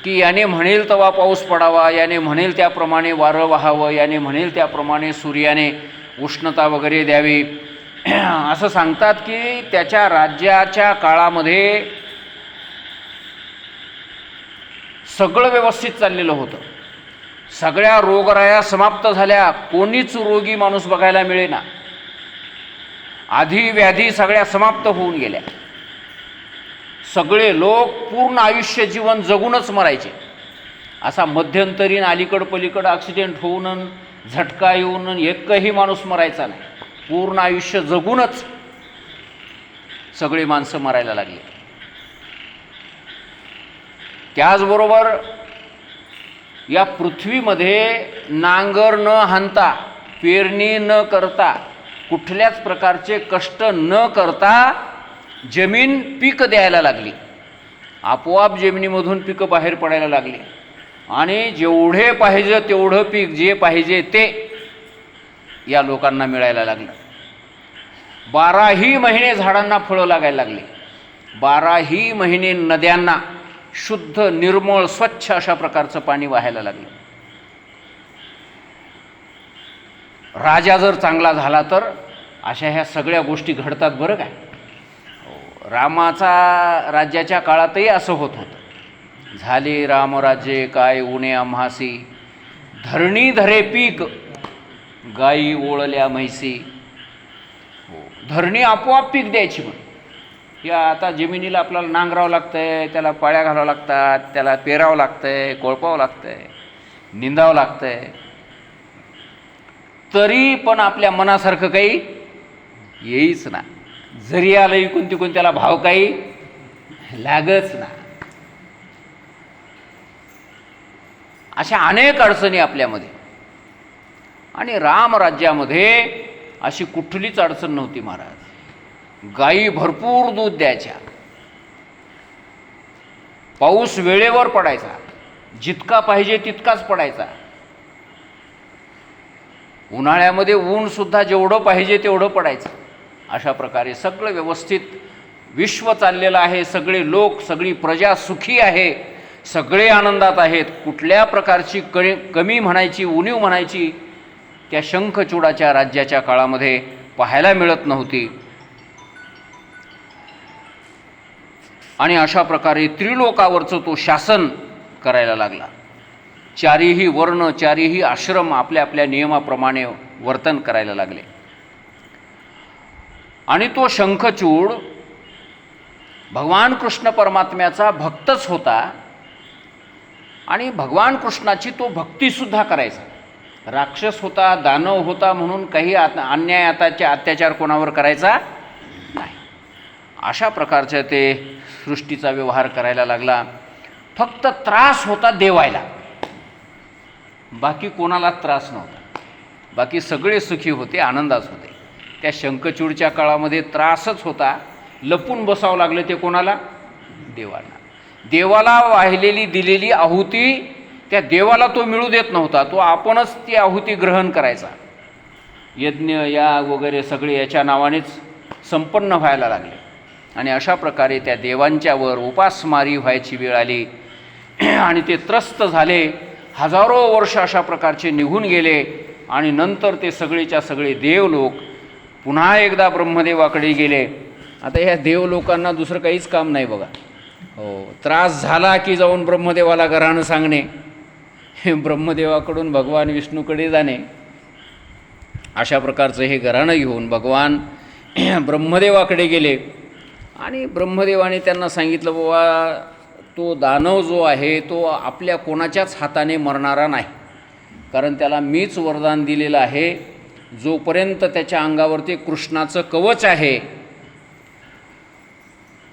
की याने म्हणेल तेव्हा पाऊस पडावा, याने म्हणेल त्याप्रमाणे वारं वाहावं, याने म्हणेल त्याप्रमाणे सूर्याने उष्णता वगैरे द्यावी. असं सांगतात की त्याच्या राज्याच्या काळामध्ये सगळं व्यवस्थित चाललेलं होतं. सगळ्या रोगराया समाप्त झाल्या. कोणीच रोगी माणूस बघायला मिळेना. आधी व्याधी सगळ्या समाप्त होऊन गेल्या. सगळे लोक पूर्ण आयुष्य जीवन जगूनच मरायचे. असा मध्यंतरीन अलीकड पलीकड ॲक्सिडेंट होऊन, झटका येऊन एकही माणूस मरायचा नाही. पूर्ण आयुष्य जगूनच सगळी माणसं मरायला लागली. त्याचबरोबर या पृथ्वीमध्ये नांगर न हाणता, पेरणी न करता, कुठल्याच प्रकारचे कष्ट न करता जमीन पीक द्यायला लागली. आपोआप जमिनीमधून पिकं बाहेर पडायला लागली. आणि जेवढे पाहिजे तेवढं पीक, जे पाहिजे ते या लोकांना मिळायला लागलं. 12ही महिने झाडांना फळं लागायला लागली. 12ही महिने नद्यांना शुद्ध निर्मळ स्वच्छ अशा प्रकारचं पाणी वाहायला लागलं. राजा जर चांगला झाला तर अशा ह्या सगळ्या गोष्टी घडतात बरं काय. रामाचा राज्याच्या काळातही असं होत होतं. झाले रामराज्ये काय उणे आम्हासी, धरणी धरे पीक गायी ओळल्या म्हैसी. धरणी आपोआप पीक द्यायची. मग या आता जमिनीला आपल्याला नांगरावं लागतं आहे, त्याला पाळ्या घालावं लागतात, त्याला पेरावं लागतं आहे, कोळपावं लागतं आहे, निंदावं लागतं आहे. तरी पण आपल्या मनासारखं काही येईच ना. जरी आलं इकून तिकून त्याला भाव काही लागच ना. अशा अनेक अडचणी आपल्यामध्ये. आणि रामराज्यामध्ये अशी कुठलीच अडचण नव्हती महाराज. गायी भरपूर दूध द्यायच्या, पाऊस वेळेवर पडायचा, जितका पाहिजे तितकाच पडायचा. उन्हाळ्यामध्ये ऊन सुद्धा जेवढं पाहिजे तेवढं पडायचं. अशा प्रकारे सगळं व्यवस्थित विश्व चाललेलं आहे. सगळे लोक, सगळी प्रजा सुखी आहे, सगळे आनंदात आहेत. कुठल्या प्रकारची कमी म्हणायची, उणीव म्हणायची त्या शंखचूडाच्या राज्याच्या काळामध्ये पाहायला मिळत नव्हती. आणि अशा प्रकारे त्रिलोकावरचं तो शासन करायला लागला. चारीही वर्ण, चारीही आश्रम आपल्या आपल्या नियमाप्रमाणे वर्तन करायला लागले. आणि तो शंखचूड भगवान कृष्ण परमात्म्याचा भक्तच होता. आणि भगवान कृष्णाची तो भक्तीसुद्धा करायचा. राक्षस होता, दानव होता म्हणून काही अन्याय अत्याचार कोणावर करायचा नाही. अशा प्रकारचं ते सृष्टीचा व्यवहार करायला लागला. फक्त त्रास होता देवायला, बाकी कोणाला त्रास नव्हता. बाकी सगळे सुखी होते, आनंदात होते. त्या शंखचूडच्या काळामध्ये त्रासच होता. लपून बसावं लागलं ते कोणाला? देवाला. देवाला वाहिलेली दिलेली आहुती त्या देवाला तो मिळू देत नव्हता. तो आपणच ती आहुती ग्रहण करायचा. यज्ञ याग वगैरे सगळे याच्या नावानेच संपन्न व्हायला लागले. आणि अशा प्रकारे त्या देवांच्यावर उपासमारी व्हायची वेळ आली आणि ते त्रस्त झाले. हजारो वर्ष अशा प्रकारचे निघून गेले आणि नंतर ते सगळेच्या सगळे देवलोक पुन्हा एकदा ब्रह्मदेवाकडे गेले. आता ह्या देवलोकांना दुसरं काहीच काम नाही बघा. हो, त्रास झाला की जाऊन ब्रह्मदेवाला घरानं सांगणे, ब्रह्मदेवाकडून भगवान विष्णूकडे जाणे. अशा प्रकारचं हे घराणं घेऊन भगवान ब्रह्मदेवाकडे गेले आणि ब्रह्मदेवाने त्यांना सांगितलं, बाबा तो दानव जो आहे तो आपल्या कोणाच्याच हाताने मरणारा नाही, कारण त्याला मीच वरदान दिलेलं आहे. जोपर्यंत त्याच्या अंगावरती कृष्णाचं कवच आहे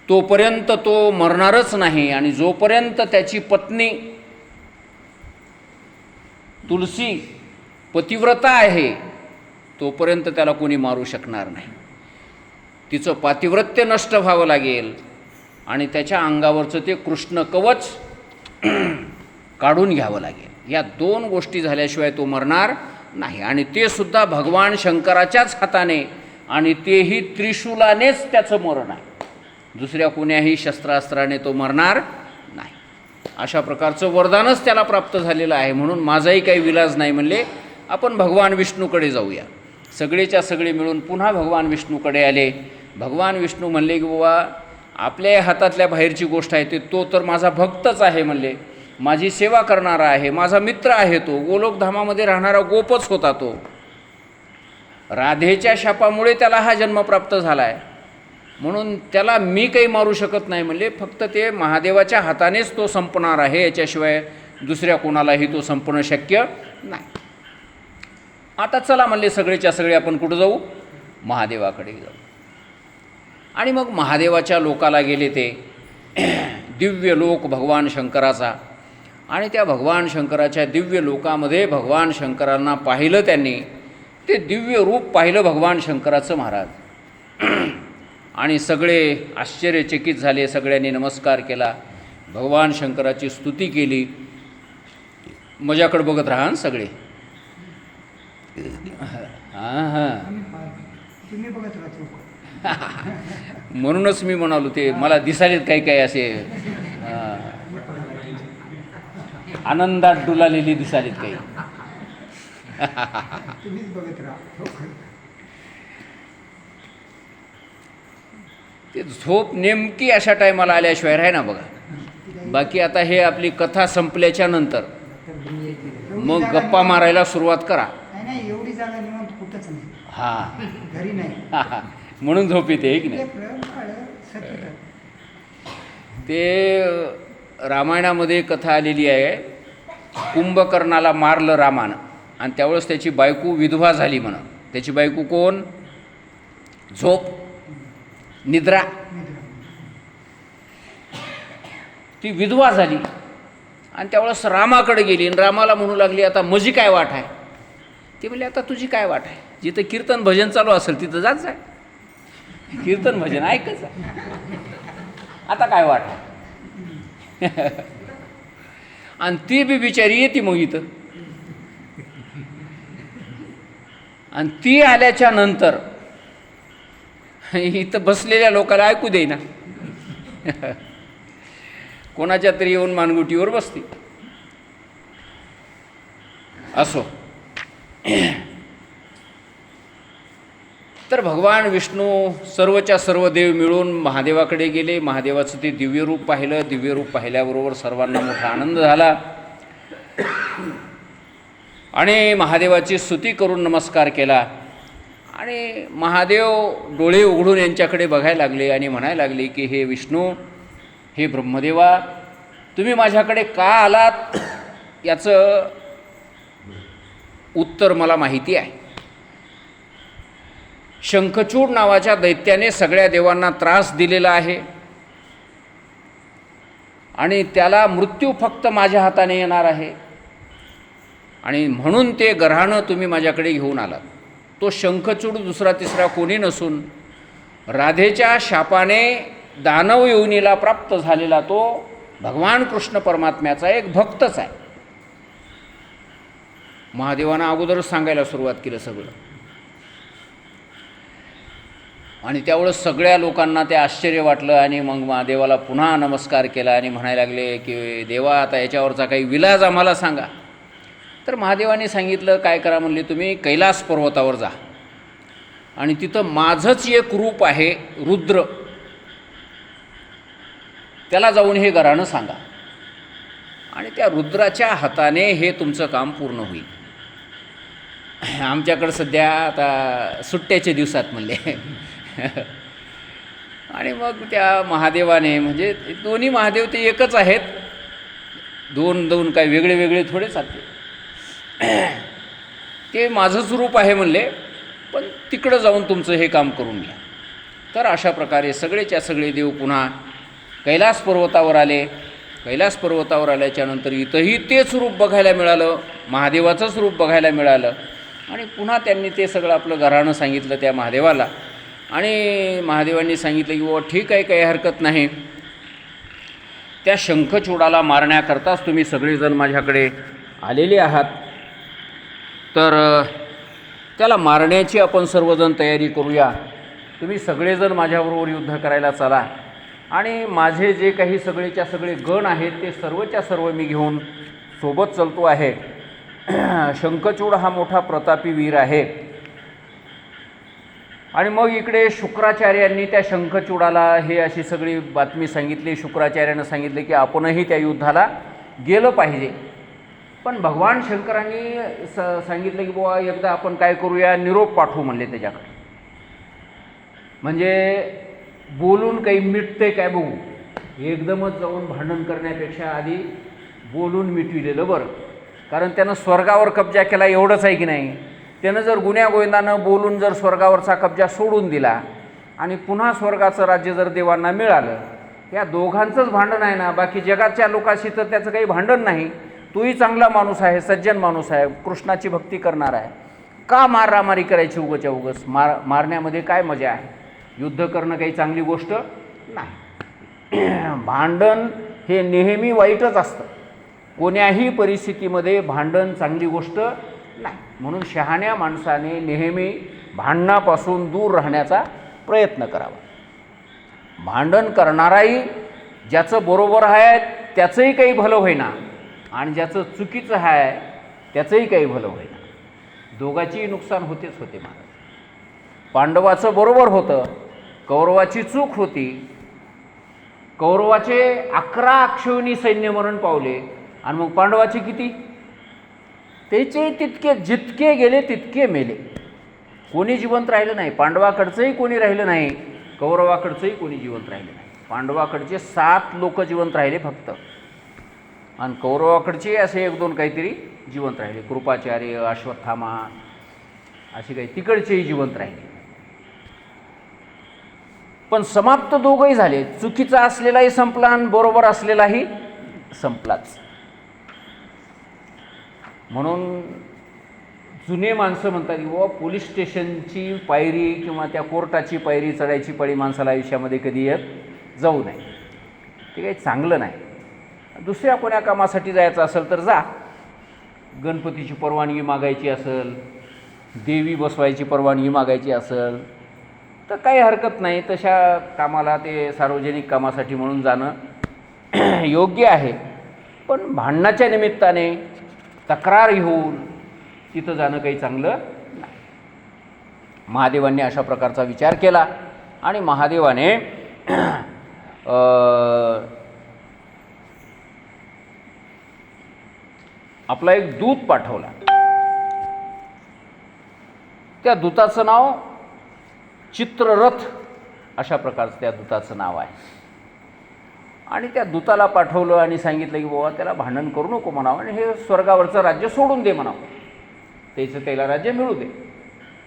तोपर्यंत तो मरणारच नाही. आणि जोपर्यंत त्याची पत्नी तुलसी पतिव्रता आहे तोपर्यंत त्याला कोणी मारू शकणार नाही. तिचं पातिव्रत्य नष्ट व्हावं लागेल आणि त्याच्या अंगावरचं ते कृष्ण कवच काढून घ्यावं लागेल. या दोन गोष्टी झाल्याशिवाय तो मरणार नाही. आणि ते सुद्धा भगवान शंकराच्याच हाताने, आणि तेही त्रिशूलानेच त्याचं मरण आहे. दुसऱ्या कोण्याही शस्त्रास्त्राने तो मरणार नाही. अशा प्रकारचं वरदानच त्याला प्राप्त झालेलं आहे. म्हणून माझाही काही विलाज नाही म्हणले, आपण भगवान विष्णूकडे जाऊया. सगळेच्या सगळे मिळून पुन्हा भगवान विष्णूकडे आले. भगवान विष्णू म्हणले की बाबा आपल्या हातातल्या बाहेरची गोष्ट आहे, तो तर माझा भक्तच आहे म्हणले, माझी सेवा करणारा आहे, माझा मित्र आहे, तो गोलोकधामामध्ये राहणारा गोपच होता. तो राधेच्या शापामुळे त्याला हा जन्म प्राप्त झाला आहे, म्हणून त्याला मी काही मारू शकत नाही म्हणले. फक्त ते महादेवाच्या हातानेच तो संपणार आहे, याच्याशिवाय दुसऱ्या कोणालाही तो संपणं शक्य नाही. आता चला म्हणले सगळेच्या सगळे आपण कुठं जाऊ? महादेवाकडे जाऊ. आणि मग महादेवाच्या लोकाला गेले ते दिव्य लोक भगवान शंकराचा. आणि त्या भगवान शंकराच्या दिव्य लोकामध्ये भगवान शंकरांना पाहिलं त्यांनी. ते दिव्य रूप पाहिलं भगवान शंकराचं महाराज. आणि सगळे आश्चर्यचकित झाले. सगळ्यांनी नमस्कार केला, भगवान शंकराची स्तुती केली. माझ्याकडे बघत राहा सगळे. हां हां म्हणूनच मी म्हणालो ते मला दिसालेत काही काही असे आनंदात डुलालेली दिसालेत काही. ते झोप नेमकी अशा टायमाला आल्याशिवाय राही ना बघा. बाकी आता हे आपली कथा संपल्याच्या नंतर मग गप्पा मारायला सुरुवात करा. एवढी जागा निवांत कुठंच नाही. हां घरी नाही. म्हणून झोप येते की नाही. ते रामायणामध्ये कथा आलेली आहे. कुंभकर्णाला मारलं रामानं आणि त्यावेळेस त्याची बायको विधवा झाली म्हणून. त्याची बायको कोण? झोप, निद्रा. ती विधवा झाली आणि त्यावेळेस रामाकडे गेली आणि रामाला म्हणू लागली, आता माझी काय वाट आहे? ते म्हणले, आता तुझी काय वाट आहे? जिथं कीर्तन भजन चालू असेल तिथं जात जाय, कीर्तन भजन ऐकच आहे, आता काय वाट आहे? आणि ती बी बिचारी येते मग इथं. आणि ती आल्याच्या नंतर इथं बसलेल्या लोकांना ऐकू देईना. कोणाच्या तरी येऊन मानगुटीवर बसते. असो. तर भगवान विष्णू सर्वच्या सर्व देव मिळून महादेवाकडे गेले. महादेवाचं ते दिव्य रूप पाहिलं. दिव्य रूप पाहिल्याबरोबर सर्वांना मोठा आनंद झाला आणि महादेवाची स्तुती करून नमस्कार केला. आणि महादेव डोळे उघडून यांच्याकडे बघायला लागले आणि म्हणायला लागले की हे विष्णू, हे ब्रह्मदेवा, तुम्ही माझ्याकडे का आलात याचं उत्तर मला माहिती आहे. शंखचूड नावाच्या दैत्याने सगळ्या देवांना त्रास दिलेला आहे आणि त्याला मृत्यू फक्त माझ्या हाताने येणार आहे आणि म्हणून ते गऱ्हाणं तुम्ही माझ्याकडे घेऊन आलात. तो शंखचूड दुसरा तिसरा कोणी नसून राधेच्या शापाने दानव योनीला प्राप्त झालेला तो भगवान कृष्ण परमात्म्याचा एक भक्तच आहे. महादेवानं अगोदरच सांगायला सुरुवात केलं सगळं आणि त्यावेळेस सगळ्या लोकांना ते आश्चर्य वाटलं आणि मग महादेवाला पुन्हा नमस्कार केला आणि म्हणायला लागले की देवा आता याच्यावरचा काही विलाज आम्हाला सांगा. तर महादेवाने सांगितलं काय करा म्हणले, तुम्ही कैलास पर्वतावर जा आणि तिथं माझंच एक रूप आहे रुद्र, त्याला जाऊन हे गऱ्हाणं सांगा आणि त्या रुद्राच्या हाताने हे तुमचं काम पूर्ण होईल. आमच्याकडं सध्या आता सुट्ट्याच्या दिवसात म्हणले आणि मग त्या महादेवाने, म्हणजे दोन्ही महादेव ते एकच आहेत, दोन दोन काय वेगळे वेगळे थोडेच आहेत, ते माझंच रूप आहे म्हणले, पण तिकडं जाऊन तुमचं हे काम करून घ्या. तर अशा प्रकारे सगळेच्या सगळे देव पुन्हा कैलास पर्वतावर आले. कैलास पर्वतावर आल्याच्यानंतर इथंही तेच रूप बघायला मिळालं, महादेवाचंच रूप बघायला मिळालं आणि पुन्हा त्यांनी ते सगळं आपलं घराणं सांगितलं त्या महादेवाला आणि महादेवांनी सांगितलं की बाबा ठीक आहे, काही हरकत नाही, त्या शंखचूडाला मारण्याकरताच तुम्ही सगळेजण माझ्याकडे आलेले आहात, तर त्याला मारण्याची आपण सर्वजण तयारी करूया. तुम्ही सगळेजण माझ्याबरोबर युद्ध करायला चला आणि माझे जे काही सगळेच्या सगळे गण आहेत ते सर्वच्या सर्व मी घेऊन सोबत चालतो आहे. शंखचूड हा मोठा प्रतापी वीर आहे. आणि मग इकडे शुक्राचार्यांनी त्या शंखचूडाला हे अशी सगळी बातमी सांगितली. शुक्राचार्यानं सांगितले की आपणही त्या युद्धाला गेलं पाहिजे. पण भगवान शंकरांनी सांगितलं की बुवा एकदा आपण काय करूया, निरोप पाठवू म्हणले त्याच्याकडे, म्हणजे बोलून काही मिटते काय बघू, एकदमच जाऊन भांडण करण्यापेक्षा आधी बोलून मिटविलेलं बरं. कारण त्यानं स्वर्गावर कब्जा केला एवढंच आहे की नाही. त्यानं जर गुण्यागोविंदानं बोलून जर स्वर्गावरचा कब्जा सोडून दिला आणि पुन्हा स्वर्गाचं राज्य जर देवांना मिळालं, या दोघांचंच भांडण आहे ना, बाकी जगाच्या लोकांशी तर त्याचं काही भांडण नाही. तोही चांगला माणूस आहे, सज्जन माणूस आहे, कृष्णाची भक्ती करणार आहे, का मारामारी करायची उगाच्या उगाच, मारण्यामध्ये काय मजा आहे, युद्ध करणं काही चांगली गोष्ट नाही. भांडण हे नेहमी वाईटच असतं, कोण्याही परिस्थितीमध्ये भांडण चांगली गोष्ट नाही. म्हणून शहाण्या माणसाने नेहमी भांडणापासून दूर राहण्याचा प्रयत्न करावा. भांडण करणाराही ज्याचं बरोबर आहे त्याचंही काही भलं होईना आणि ज्याचं चुकीचं आहे त्याचंही काही भलं होईना, दोघांचीही नुकसान होतेच होते. महाराज, पांडवाचं बरोबर होतं, कौरवाची चूक होती. कौरवाचे 11 अक्षौहिणी सैन्य मरण पावले आणि मग पांडवाचे किती, त्याचे तितके जितके गेले तितके मेले, कोणी जिवंत राहिलं नाही. पांडवाकडचंही कोणी राहिलं नाही, कौरवाकडचंही कोणी जिवंत राहिलं नाही. पांडवाकडचे 7 लोक जिवंत राहिले फक्त आणि कौरवाकडचे असे 1-2 काहीतरी जिवंत राहिले, कृपाचार्य, अश्वत्थामा असे काही तिकडचेही जिवंत राहिले. पण समाप्त दोघंही झाले, चुकीचा असलेलाही संपला आणि बरोबर असलेलाही संपलाच. म्हणून जुने माणसं म्हणतात की बाबा पोलीस स्टेशनची पायरी किंवा त्या कोर्टाची पायरी चढायची पडी माणसाला आयुष्यामध्ये कधी येत जाऊ नये, ते काही चांगलं नाही. दुसऱ्या कोण्या कामासाठी जायचं असेल तर जा, गणपतीची परवानगी मागायची असेल, देवी बसवायची परवानगी मागायची असेल तर काही हरकत नाही, तशा कामाला ते सार्वजनिक कामासाठी म्हणून जाणं योग्य आहे. पण भांडणाच्या निमित्ताने तक्रार घेऊन तिथं जाणं काही चांगलं नाही. महादेवांनी अशा प्रकारचा विचार केला आणि महादेवाने आपला एक दूत पाठवला. त्या दूताचं नाव चित्ररथ अशा प्रकारचं त्या दूताचं नाव आहे. आणि त्या दूताला पाठवलं आणि सांगितलं की बाबा त्याला भांडण करू नको म्हणावं आणि हे स्वर्गावरचं राज्य सोडून दे म्हणावं. त्याचं त्याला राज्य मिळू दे.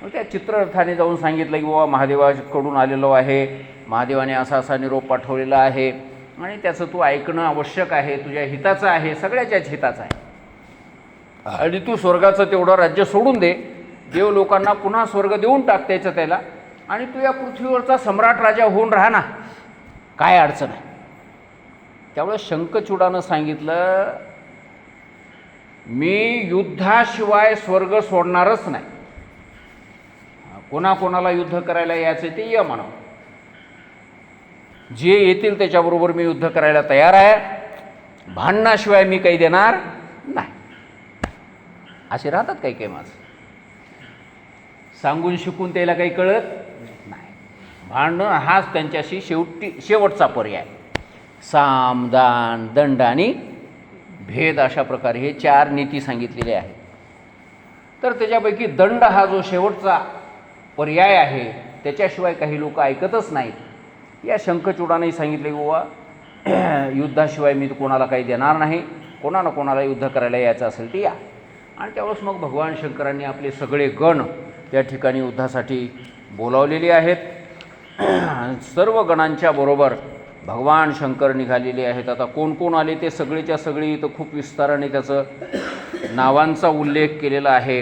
मग त्या चित्ररथाने जाऊन सांगितलं की बाबा महादेवाकडून आलेलो आहे, महादेवाने असा असा निरोप पाठवलेला आहे आणि त्याचं तू ऐकणं आवश्यक आहे, तुझ्या हिताचं आहे, सगळ्याच्याच हिताचं आहे. आणि तू स्वर्गाचं तेवढं राज्य सोडून दे, देव लोकांना पुन्हा स्वर्ग देऊन टाक त्याचं त्याला, आणि तू या पृथ्वीवरचा सम्राट राजा होऊन राहा ना, काय अडचण आहे. त्यामुळे शंखचूडानं सांगितलं मी युद्धाशिवाय स्वर्ग सोडणारच नाही. कोणाकोणाला युद्ध करायला यायचं ते या म्हणावं, जे येतील त्याच्याबरोबर मी युद्ध करायला तयार आहे, भांडणाशिवाय मी काही देणार नाही. असे राहतात काही काही माणसं, सांगून शिकून त्याला काही कळत नाही. भांडणं हाच त्यांच्याशी शेवटचा पर्याय. साम दान दंड आणि भेद अशा प्रकारे हे 4 नीती सांगितलेले आहेत. तर त्याच्यापैकी दंड हा जो शेवटचा पर्याय आहे, त्याच्याशिवाय काही लोक ऐकतच नाहीत. या शंखचूडानेही सांगितले की बाबा युद्धाशिवाय मी कोणाला काही देणार नाही, कोणाला कोणाला युद्ध करायला यायचं असेल ते या. आणि त्यावेळेस मग भगवान शंकरांनी आपले सगळे गण त्या ठिकाणी युद्धासाठी बोलावलेले आहेत. सर्व गणांच्या बरोबर भगवान शंकर निघालेले आहेत. आता कोण कोण आले ते सगळेच्या सगळे इथं खूप विस्ताराने त्याचं नावांचा उल्लेख केलेला आहे.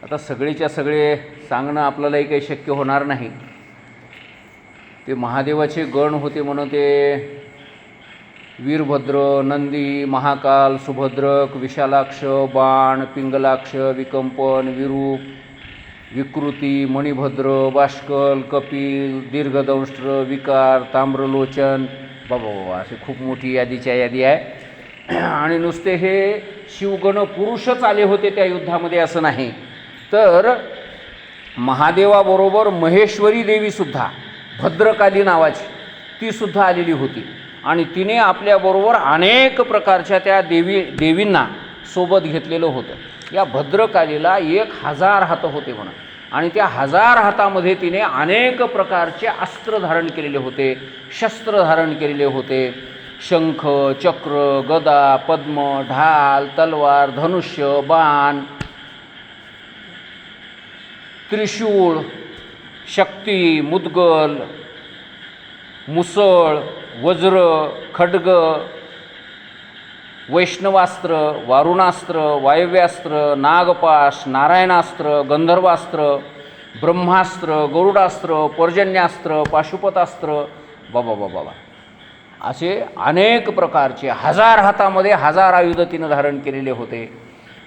आता सगळेच्या सगळे सांगणं आपल्यालाही काही शक्य होणार नाही. ते महादेवाचे गण होते म्हणून ते वीरभद्र, नंदी, महाकाल, सुभद्रक, विशालाक्ष, बाण, पिंगलाक्ष, विकंपन, विरूप, विकृती, मणिभद्र, बाष्कल, कपिल, दीर्घदंष्ट्र, विकार, ताम्रलोचन, बाबा असे खूप मोठी यादीच्या यादी आहे. आणि नुसते हे शिवगण पुरुषच आले होते त्या युद्धामध्ये असं नाही, तर महादेवाबरोबर महेश्वरी देवीसुद्धा, भद्रकाली नावाची, तीसुद्धा आलेली होती. आणि तिने आपल्याबरोबर अनेक प्रकारच्या त्या देवींना सोबत घेतलेलं होतं. या भद्रकालीला 1000 हात होते म्हणून, आणि त्या 1000 हातामध्ये तिने अनेक प्रकारचे अस्त्र धारण केलेले होते, शस्त्र धारण केलेले होते. शंख, चक्र, गदा, पद्म, ढाल, तलवार, धनुष्य, बाण, त्रिशूळ, शक्ती, मुद्गल, मुसळ, वज्र, खड्ग, वैष्णवास्त्र, वारुणास्त्र, वायव्यास्त्र, नागपाश, नारायणास्त्र, गंधर्वास्त्र, ब्रह्मास्त्र, गरुडास्त्र, पर्जन्यास्त्र, पाशुपतास्त्र, बाबा असे अनेक प्रकारचे 1000 हातामध्ये 1000 आयुध तिनं धारण केलेले होते.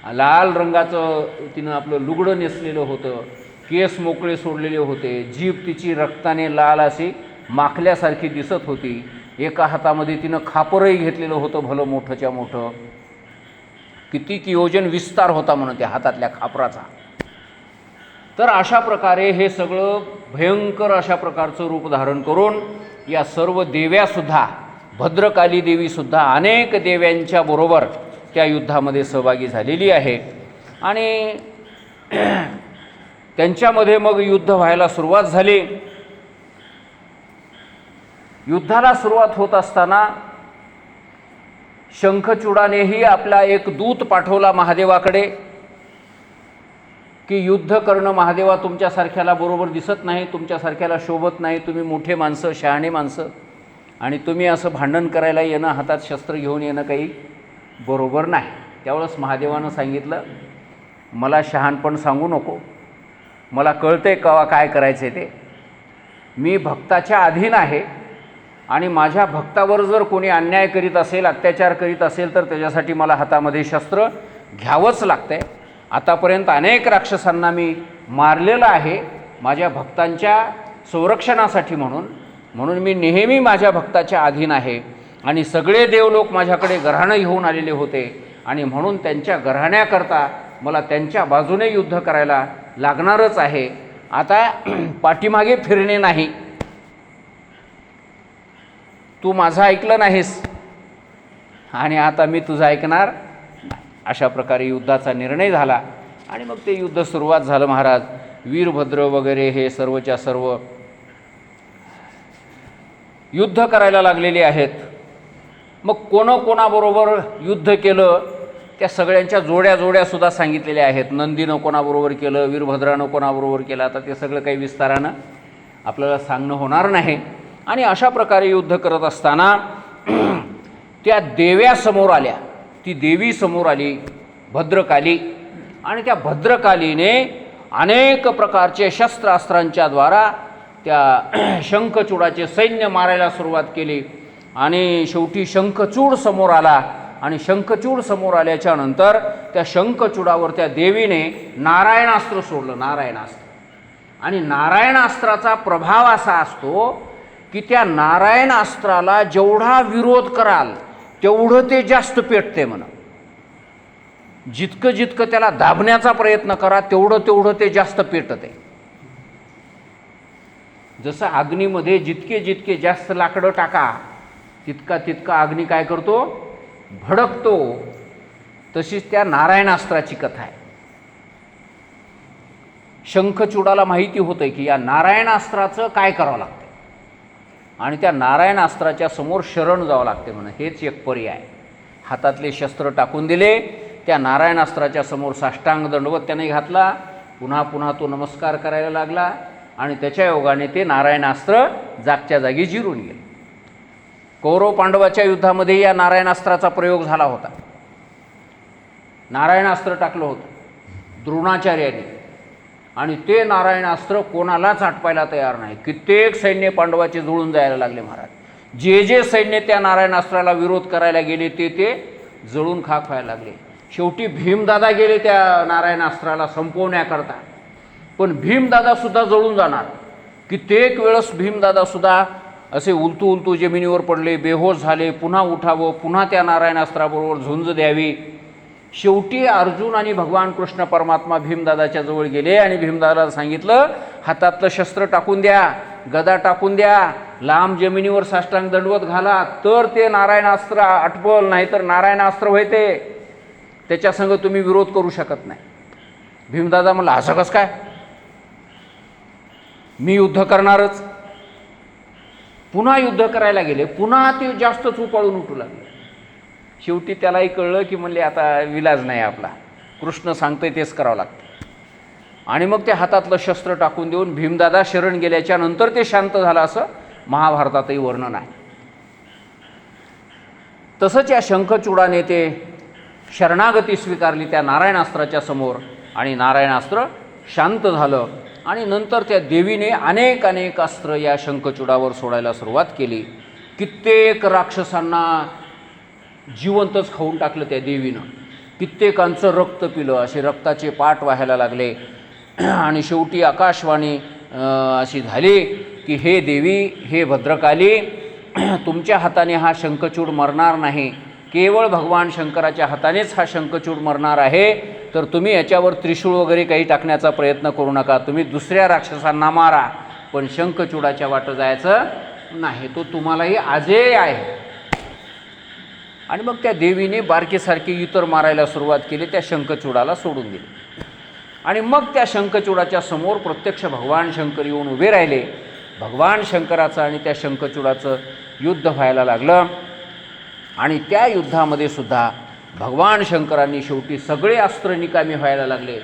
लाल रंगाचं तिनं आपलं लुगडं नेसलेलं होतं, केस मोकळे सोडलेले होते, जीभ तिची रक्ताने लाल अशी माखल्यासारखी दिसत होती. एका हातामध्ये तिनं खापरही घेतलेलं होतं, भलं मोठंच्या मोठं, किती योजन विस्तार होता म्हणून त्या हातातल्या खापराचा. तर अशा प्रकारे हे सगळं भयंकर अशा प्रकारचं रूप धारण करून या सर्व देव्यासुद्धा, भद्रकाली देवीसुद्धा अनेक देव्यांच्या बरोबर त्या युद्धामध्ये सहभागी झालेली आहे. आणि त्यांच्यामध्ये मग युद्ध व्हायला सुरुवात झाली. युद्धाला सुरुवात होत असताना शंखचूडानेही आपला एक दूत पाठवला महादेवाकडे की युद्ध करणं महादेवा तुमच्यासारख्याला बरोबर दिसत नाही, तुमच्यासारख्याला शोभत नाही, तुम्ही मोठे माणसं, शहाणे माणसं, आणि तुम्ही असं भांडण करायला येणं, हातात शस्त्र घेऊन येणं काही बरोबर नाही. त्यावेळेस महादेवानं सांगितलं, मला शहाणपण सांगू नको, मला कळतंय कवा काय करायचं आहे ते. मी भक्ताच्या अधीन आहे आणि माझ्या भक्तावर जर कोणी अन्याय करीत असेल, अत्याचार करीत असेल, तर त्याच्यासाठी मला हातामध्ये शस्त्र घ्यावंच लागतं आहे. आतापर्यंत अनेक राक्षसांना मी मारलेलं आहे माझ्या भक्तांच्या संरक्षणासाठी म्हणून मी नेहमी माझ्या भक्ताच्या अधीन आहे. आणि सगळे देवलोक माझ्याकडे घराणं घेऊन आलेले होते, आणि म्हणून त्यांच्या घराण्याकरता मला त्यांच्या बाजूने युद्ध करायला लागणारच आहे. आता पाठीमागे फिरणे नाही, तू माझं ऐकलं नाहीस आणि आता मी तुझं ऐकणार नाही. अशा प्रकारे युद्धाचा निर्णय झाला. आणि मग ते युद्ध सुरुवात झालं. महाराज वीरभद्र वगैरे हे सर्वच्या सर्व युद्ध करायला लागलेले आहेत. मग कोणाबरोबर युद्ध केलं त्या सगळ्यांच्या जोड्यासुद्धा सांगितलेल्या आहेत. नंदीनं कोणाबरोबर केलं, वीरभद्रानं कोणाबरोबर केलं, आता ते सगळं काही विस्तारानं आपल्याला सांगणं होणार नाही. आणि अशा प्रकारे युद्ध करत असताना त्या देव्या समोर आल्या. ती देवी समोर आली भद्रकाली, आणि त्या भद्रकालीने अनेक प्रकारचे शस्त्रास्त्रांच्या द्वारा त्या शंखचूडाचे सैन्य मारायला सुरुवात केली. आणि शेवटी शंखचूड समोर आला, आणि शंखचूड समोर आल्याच्या नंतर त्या शंखचूडावर त्या देवीने नारायणास्त्र सोडलं, नारायणास्त्र. आणि नारायणास्त्राचा प्रभाव असा असतो की त्या नारायणास्त्राला जेवढा विरोध कराल तेवढं ते जास्त पेटते म्हणा. जितकं त्याला दाबण्याचा प्रयत्न करा तेवढं ते जास्त पेटते. जसं अग्नीमध्ये जितके जास्त लाकडं टाका तितका अग्नी काय करतो, भडकतो. तशीच त्या नारायणास्त्राची कथा आहे. शंखचूडाला माहिती होतं की या नारायणास्त्राचं काय करावं लागतं, आणि त्या नारायणास्त्राच्या समोर शरण जावं लागते म्हणून हेच एक पर्याय. हातातले शस्त्र टाकून दिले, त्या नारायणास्त्राच्या समोर साष्टांग दंडवत त्याने घातला. पुन्हा तो नमस्कार करायला लागला, आणि त्याच्या योगाने ते नारायणास्त्र जागच्या जागी जिरून गेले. कौरव पांडवाच्या युद्धामध्ये या नारायणास्त्राचा प्रयोग झाला होता. नारायणास्त्र टाकलं होतं द्रोणाचार्याने, आणि ते नारायणास्त्र कोणालाच आटवायला तयार नाही. कित्येक सैन्य पांडवाचे जुळून जायला लागले महाराज. जे सैन्य त्या नारायणास्त्राला विरोध करायला गेले ते जळून खाक व्हायला लागले. शेवटी भीमदादा गेले त्या नारायणास्त्राला संपवण्याकरता, पण भीमदादासुद्धा जळून जाणार. कित्येक वेळेस भीमदादासुद्धा असे उलतू जमिनीवर पडले, बेहोश झाले. पुन्हा उठावं, पुन्हा त्या नारायणास्त्राबरोबर झुंज द्यावी. शेवटी अर्जुन आणि भगवान कृष्ण परमात्मा भीमदादाच्या जवळ गेले, आणि भीमदादाला सांगितलं, हातातलं शस्त्र टाकून द्या, गदा टाकून द्या, लांब जमिनीवर साष्टांग दंडवत घाला, तर ते नारायणास्त्र आटपल, नाहीतर नारायणास्त्र व्हायते, त्याच्या संग तुम्ही विरोध करू शकत नाही. भीमदादा म्हणला, असं कसं काय, मी युद्ध करणारच. पुन्हा युद्ध करायला गेले, पुन्हा ते जास्तच उपाळून उठू लागले. शेवटी त्यालाही कळलं की म्हणले आता विलाज नाही आपला, कृष्ण सांगतोय तेच करावं लागतं. आणि मग ते हातातलं शस्त्र टाकून देऊन भीमदादा शरण गेल्याच्या नंतर ते शांत झालं, असं महाभारतातही वर्णन आहे. तसंच या शंखचूडाने ते शरणागती स्वीकारली त्या नारायणास्त्राच्या समोर, आणि नारायणास्त्र शांत झालं. आणि नंतर त्या देवीने अनेक अस्त्र या शंखचूडावर सोडायला सुरुवात केली. कित्येक राक्षसांना जिवंतच खाऊन टाकलं त्या देवीनं. कित्येकांचं रक्त पिलं, असे रक्ताचे पाट वाहायला लागले. आणि शेवटी आकाशवाणी अशी झाली की हे देवी, हे भद्रकाली, तुमच्या हाताने हा शंखचूड मरणार नाही, केवळ भगवान शंकराच्या हातानेच हा शंखचूड मरणार आहे. तर तुम्ही याच्यावर त्रिशूळ वगैरे काही टाकण्याचा प्रयत्न करू नका, तुम्ही दुसऱ्या राक्षसांना मारा, पण शंखचूडाच्या वाटं जायचं नाही, तो तुम्हालाही आजेय आहे. आणि मग त्या देवीने बारकेसारखे इतर मारायला सुरुवात केली, त्या शंखचूडाला सोडून दिली. आणि मग त्या शंखचूडाच्या समोर प्रत्यक्ष भगवान शंकर येऊन उभे राहिले. भगवान शंकराचं आणि त्या शंखचूडाचं युद्ध व्हायला लागलं. आणि त्या युद्धामध्ये सुद्धा भगवान शंकरांनी शेवटी सगळे अस्त्र निकामी व्हायला लागले,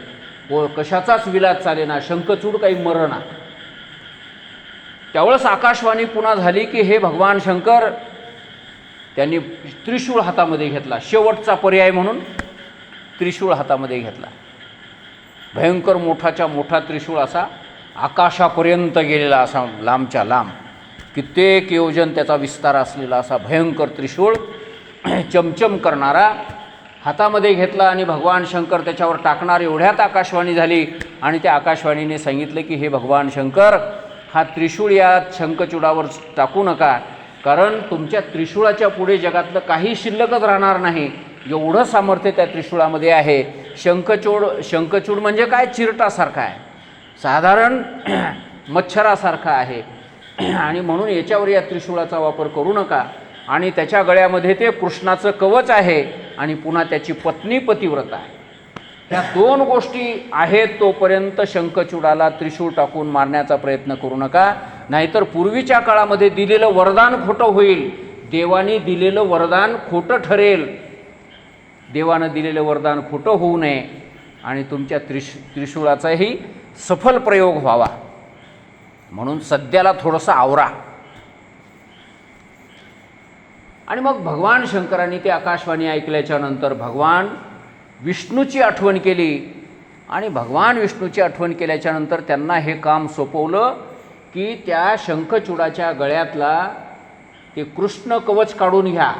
व कशाचाच विलाज चालेना, शंखचूड काही मरना. त्यावेळेस आकाशवाणी पुन्हा झाली की हे भगवान शंकर, त्यांनी त्रिशूळ हातामध्ये घेतला, शेवटचा पर्याय म्हणून त्रिशूळ हातामध्ये घेतला. भयंकर मोठाच्या मोठा त्रिशूळ, असा आकाशापर्यंत गेलेला, असा लांबच्या लांब कित्येक योजन त्याचा विस्तार असलेला असा भयंकर त्रिशूळ चमचम करणारा हातामध्ये घेतला. आणि भगवान शंकर त्याच्यावर टाकणार एवढ्यात आकाशवाणी झाली, आणि त्या आकाशवाणीने सांगितलं की हे भगवान शंकर, हा त्रिशूळ या शंखचूडावर टाकू नका, कारण तुमच्या त्रिशूळाच्या पुढे जगातलं काही शिल्लकच राहणार नाही, एवढं सामर्थ्य त्या त्रिशूळामध्ये आहे. शंखचूड म्हणजे काय, चिरटासारखा आहे, साधारण मच्छरासारखा आहे, आणि म्हणून याच्यावर या त्रिशूळाचा वापर करू नका. आणि त्याच्या गळ्यामध्ये ते कृष्णाचं कवच आहे, आणि पुन्हा त्याची पत्नी पतिव्रता आहे. ह्या दोन गोष्टी आहेत तोपर्यंत शंखचूडाला त्रिशूळ टाकून मारण्याचा प्रयत्न करू नका, नाहीतर पूर्वीच्या काळामध्ये दिलेलं वरदान खोटं होईल. देवाने दिलेलं वरदान खोटं ठरेल, देवानं दिलेलं वरदान खोटं होऊ नये आणि तुमच्या त्रिशूळाचाही सफल प्रयोग व्हावा म्हणून सध्याला थोडंसं आवरा. आणि मग भगवान शंकरांनी ते आकाशवाणी ऐकल्याच्या नंतर भगवान विष्णूची आठवण केली आणि भगवान विष्णूची आठवण केल्याच्या नंतर त्यांना हे काम सोपवलं की त्या शंखचूडाच्या गळ्यातला ते कृष्ण कवच काढून घ्या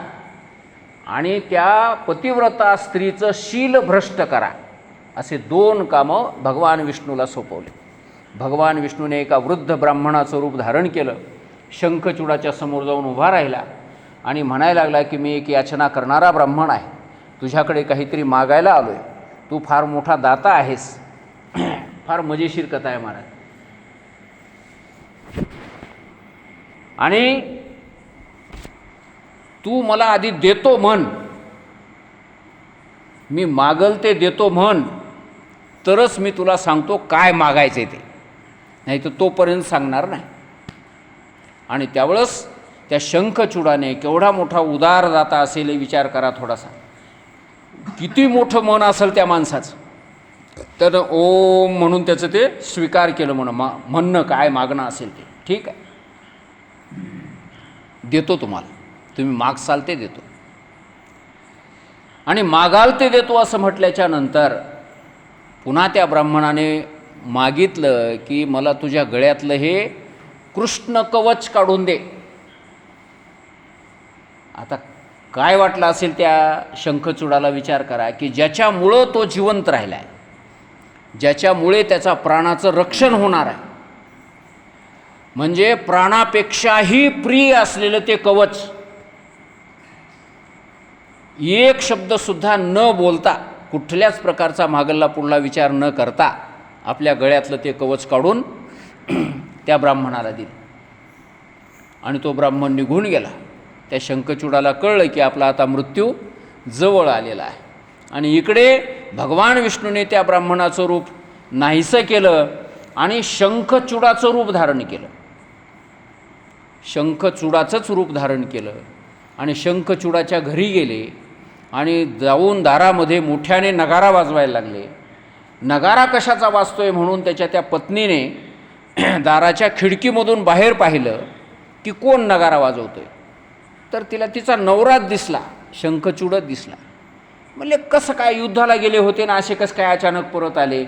आणि त्या पतिव्रता स्त्रीचं शील भ्रष्ट करा. असे 2 कामं भगवान विष्णूला सोपवले. भगवान विष्णूने एका वृद्ध ब्राह्मणाचं रूप धारण केलं, शंखचूडाच्या समोर जाऊन उभा राहिला आणि म्हणायला लागला की मी एक याचना करणारा ब्राह्मण आहे, तुझ्याकडे काहीतरी मागायला आलो आहे, तू फार मोठा दाता आहेस. फार मजेशीर कथा आहे महाराज. आणि तू मला आधी देतो म्हण, मी मागल ते देतो म्हण, तरच मी तुला सांगतो काय मागायचे ते, नाही तर तोपर्यंत सांगणार नाही. आणि त्यावेळेस त्या शंखचूडाने केवढा मोठा उदारदाता असेल विचार करा थोडासा, किती मोठं मन असेल त्या माणसाचं. तर ओम म्हणून त्याचं ते स्वीकार केलं, म्हणणं काय मागणं असेल ते, ठीक आहे देतो तुम्हाला, तुम्ही मागसाल ते देतो. आणि मागाल ते देतो असं म्हटल्याच्या नंतर पुन्हा त्या ब्राह्मणाने मागितलं की मला तुझ्या गळ्यातलं हे कृष्ण कवच काढून दे. आता काय वाटलं असेल त्या शंखचूडाला विचार करा की ज्याच्यामुळं तो जिवंत राहिला आहे, ज्याच्यामुळे त्याचा प्राणाचं रक्षण होणार आहे, म्हणजे प्राणापेक्षाही प्रिय असलेलं ते कवच, एक शब्दसुद्धा न बोलता, कुठल्याच प्रकारचा मागल्ला पुढला विचार न करता आपल्या गळ्यातलं ते कवच काढून त्या ब्राह्मणाला दिलं. आणि तो ब्राह्मण निघून गेला. त्या शंखचूडाला कळलं की आपला आता मृत्यू जवळ आलेला आहे. आणि इकडे भगवान विष्णूने त्या ब्राह्मणाचं रूप नाहीसं केलं आणि शंखचूडाचं रूप धारण केलं. शंखचूडाचंच रूप धारण केलं आणि शंखचूडाच्या घरी गेले आणि जाऊन दारामध्ये मोठ्याने नगारा वाजवायला लागले. नगारा कशाचा वाजतोय म्हणून त्याच्या त्या पत्नीने दाराच्या खिडकीमधून बाहेर पाहिलं की कोण नगारा वाजवतोय. तर तिला तिचा नवराच दिसला, शंखचूडच दिसला. म्हणले कसं काय, युद्धाला गेले होते ना, असे कसं काय अचानक परत आले,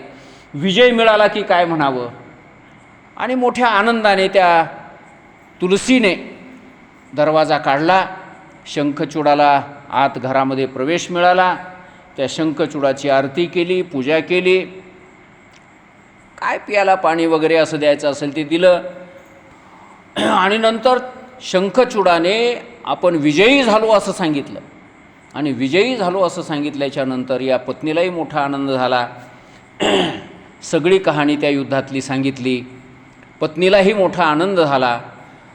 विजय मिळाला की काय म्हणावं. आणि मोठ्या आनंदाने त्या तुलसीने दरवाजा काढला, शंखचूडाला आत घरामध्ये प्रवेश मिळाला. त्या शंखचूडाची आरती केली, पूजा केली, काय पियाला पाणी वगैरे असं द्यायचं असेल ते दिलं. आणि नंतर शंखचूडाने आपण विजयी झालो असं सांगितलं. आणि विजयी झालो असं सांगितल्याच्या नंतर या पत्नीलाही मोठा आनंद झाला. सगळी कहाणी त्या युद्धातली सांगितली, पत्नीलाही मोठा आनंद झाला.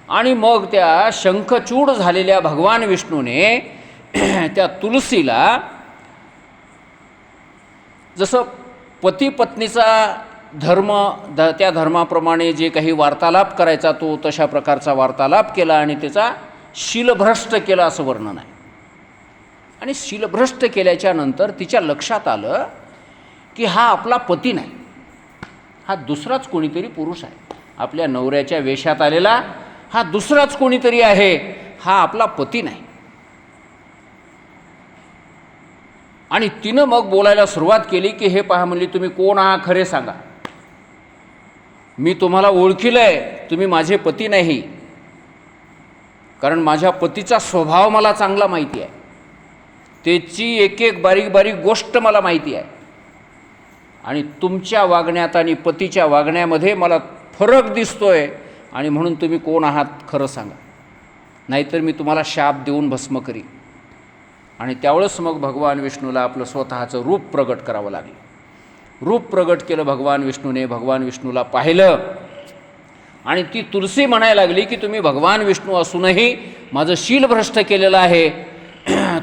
आणि मग त्या शंखचूड झालेल्या भगवान विष्णूने त्या तुलसीला जसं पती पत्नीचा धर्म, त्या धर्माप्रमाणे जे काही वार्तालाप करायचा तो तशा प्रकारचा वार्तालाप केला आणि त्याचा शीलभ्रष्ट केला असं वर्णन आहे. आणि शीलभ्रष्ट केल्याच्या नंतर तिच्या लक्षात आलं की हा आपला पती नाही, हा दुसराच कोणीतरी पुरुष आहे. आपल्या नवऱ्याच्या वेशात आलेला हा दुसराच कोणीतरी आहे, हा आपला पती नाही. आणि तिनं मग बोलायला सुरुवात केली की हे पहा, म्हणली तुम्ही कोण आहात खरे सांगा, मी तुम्हाला ओळखीलंय, तुम्ही माझे पती नाही. कारण माझ्या पतीचा स्वभाव मला चांगला माहिती आहे, त्याची एक एक बारीक बारीक गोष्ट मला माहिती आहे. आणि तुमच्या वागण्यात आणि पतीच्या वागण्यामध्ये मला फरक दिसतोय. आणि म्हणून तुम्ही कोण आहात खरं सांगा, नाहीतर मी तुम्हाला शाप देऊन भस्म करीन. आणि त्यावेळेस मग भगवान विष्णूला आपलं स्वतःचं रूप प्रगट करावं लागलं. रूप प्रगट केलं भगवान विष्णूने. भगवान विष्णूला पाहिलं आणि ती तुलसी म्हणायला लागली की तुम्ही भगवान विष्णू असूनही माझं शील भ्रष्ट केलेलं आहे,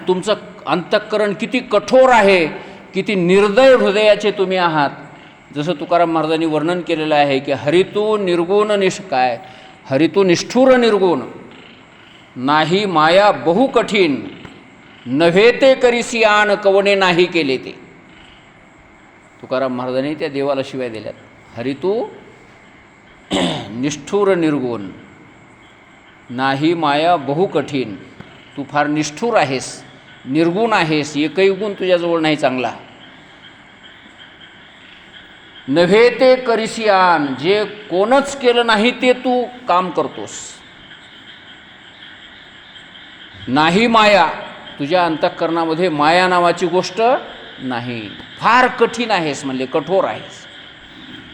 तुमचं अंतःकरण किती कठोर आहे, किती निर्दय हृदयाचे तुम्ही आहात. जसं तुकाराम महाराजांनी वर्णन केलेलं आहे की हरितू निर्गुण हरितू निष्ठुर निर्गुण, नाही माया बहु कठीण, नव्हे ते करीसी आन कवणे नाही केले ते. तुकाराम महाराजांनी त्या देवाला शिव्या दिल्यात. हरी तू निष्ठुर निर्गुण, नाही माया बहु कठीण, तू फार निष्ठुर आहेस, निर्गुण आहेस, एकही गुण तुझ्याजवळ नाही चांगला. नव्हे ते करीसी आन, जे कोणच केलं नाही ते तू काम करतोस. नाही माया, तुझ्या अंतःकरणामध्ये माया नावाची गोष्ट नाही, फार कठीण आहेस, म्हणले कठोर आहेस.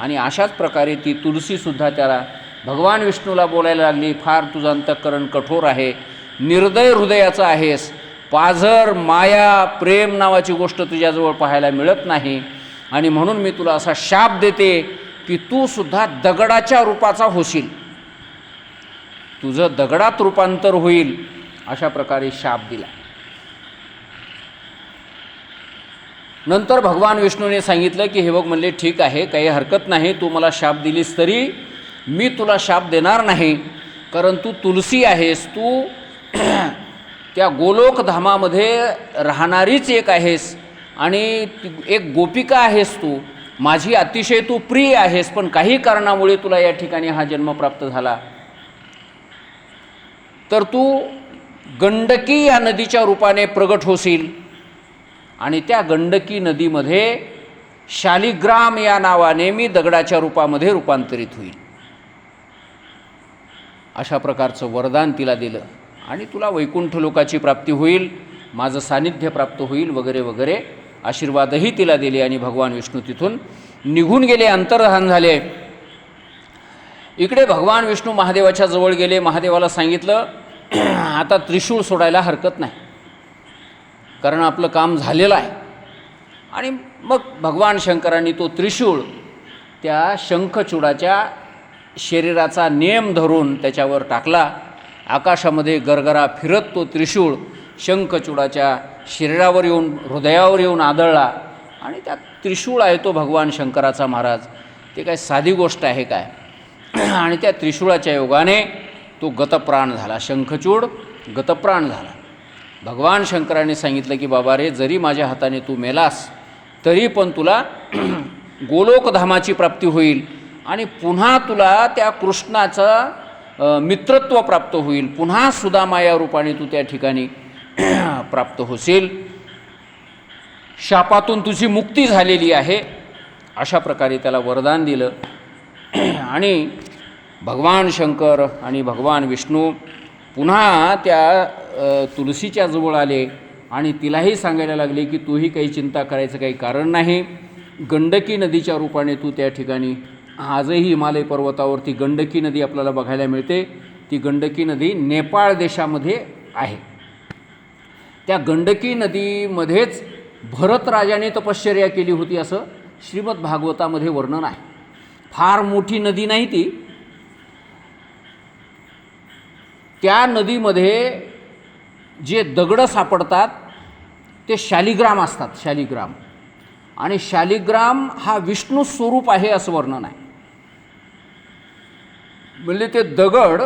आणि अशाच प्रकारे ती तुलसीसुद्धा त्याला भगवान विष्णूला बोलायला लागली, फार तुझं अंतःकरण कठोर आहे, निर्दय हृदयाचं आहेस, पाझर माया प्रेम नावाची गोष्ट तुझ्याजवळ पाहायला मिळत नाही. आणि म्हणून मी तुला असा शाप देते की तू सुद्धा दगडाच्या रूपाचा होशील, तुझं दगडात रूपांतर होईल, अशा प्रकारे शाप दिला. नंतर भगवान विष्णूने सांगितलं की हे बघ, म्हणले ठीक आहे, काही हरकत नाही, तू मला शाप दिलीस तरी मी तुला शाप देणार नाही, कारण तू तुलसी आहेस, तू त्या गोलोकधामामध्ये राहणारीच एक आहेस आणि एक गोपिका आहेस, तू माझी अतिशय तू प्रिय आहेस, पण काही कारणामुळे तुला या ठिकाणी हा जन्म प्राप्त झाला, तर तू गंडकी या नदीच्या रूपाने प्रगट होशील आणि त्या गंडकी नदीमध्ये शालिग्राम या नावाने मी दगडाच्या रूपामध्ये रूपांतरित होईल. अशा प्रकारचं वरदान तिला दिलं आणि तुला वैकुंठ लोकाची प्राप्ती होईल, माझं सानिध्य प्राप्त होईल वगैरे वगैरे आशीर्वादही तिला दिले. आणि भगवान विष्णू तिथून निघून गेले, अंतर्धान झाले. इकडे भगवान विष्णू महादेवाच्या जवळ गेले. महादेवाला सांगितलं आता त्रिशूळ सोडायला हरकत नाही, कारण आपलं काम झालेलं आहे. आणि मग भगवान शंकरांनी तो त्रिशूळ त्या शंखचूडाच्या शरीराचा नेम धरून त्याच्यावर टाकला. आकाशामध्ये गरगरा फिरत तो त्रिशूळ शंखचूडाच्या शरीरावर येऊन हृदयावर येऊन आदळला. आणि त्या त्रिशूळ आहे तो भगवान शंकराचा महाराज, ते काय साधी गोष्ट आहे काय. आणि त्या त्रिशूळाच्या योगाने तो गतप्राण झाला, शंखचूड गतप्राण झाला. भगवान शंकराने सांगितलं की बाबा रे, जरी माझ्या हाताने तू मेलास तरी पण तुला गोलोकधामाची प्राप्ती होईल आणि पुन्हा तुला त्या कृष्णाचं मित्रत्व प्राप्त होईल, पुन्हा सुदामा या रूपाने तू त्या ठिकाणी प्राप्त होशील, शापातून तुझी मुक्ती झालेली आहे. अशा प्रकारे त्याला वरदान दिलं. आणि भगवान शंकर आणि भगवान विष्णू पुन्हा त्या तुलसीच्या जवळ आले आणि तिलाही सांगायला लागले की तूही काही चिंता करायचं काही कारण नाही, गंडकी नदीच्या रूपाने तू त्या ठिकाणी, आजही हिमालय पर्वतावरती गंडकी नदी आपल्याला बघायला मिळते. ती गंडकी नदी नेपाळ देशामध्ये आहे. त्या गंडकी नदीमध्येच भरत राजाने तपश्चर्या केली होती असं श्रीमद भागवतामध्ये वर्णन आहे. फार मोठी नदी नाही ती. त्या नदीमध्ये जे दगडं सापडतात ते शालिग्राम असतात, शालिग्राम. आणि शालिग्राम हा विष्णू स्वरूप आहे असं वर्णन आहे. म्हणजे ते दगड,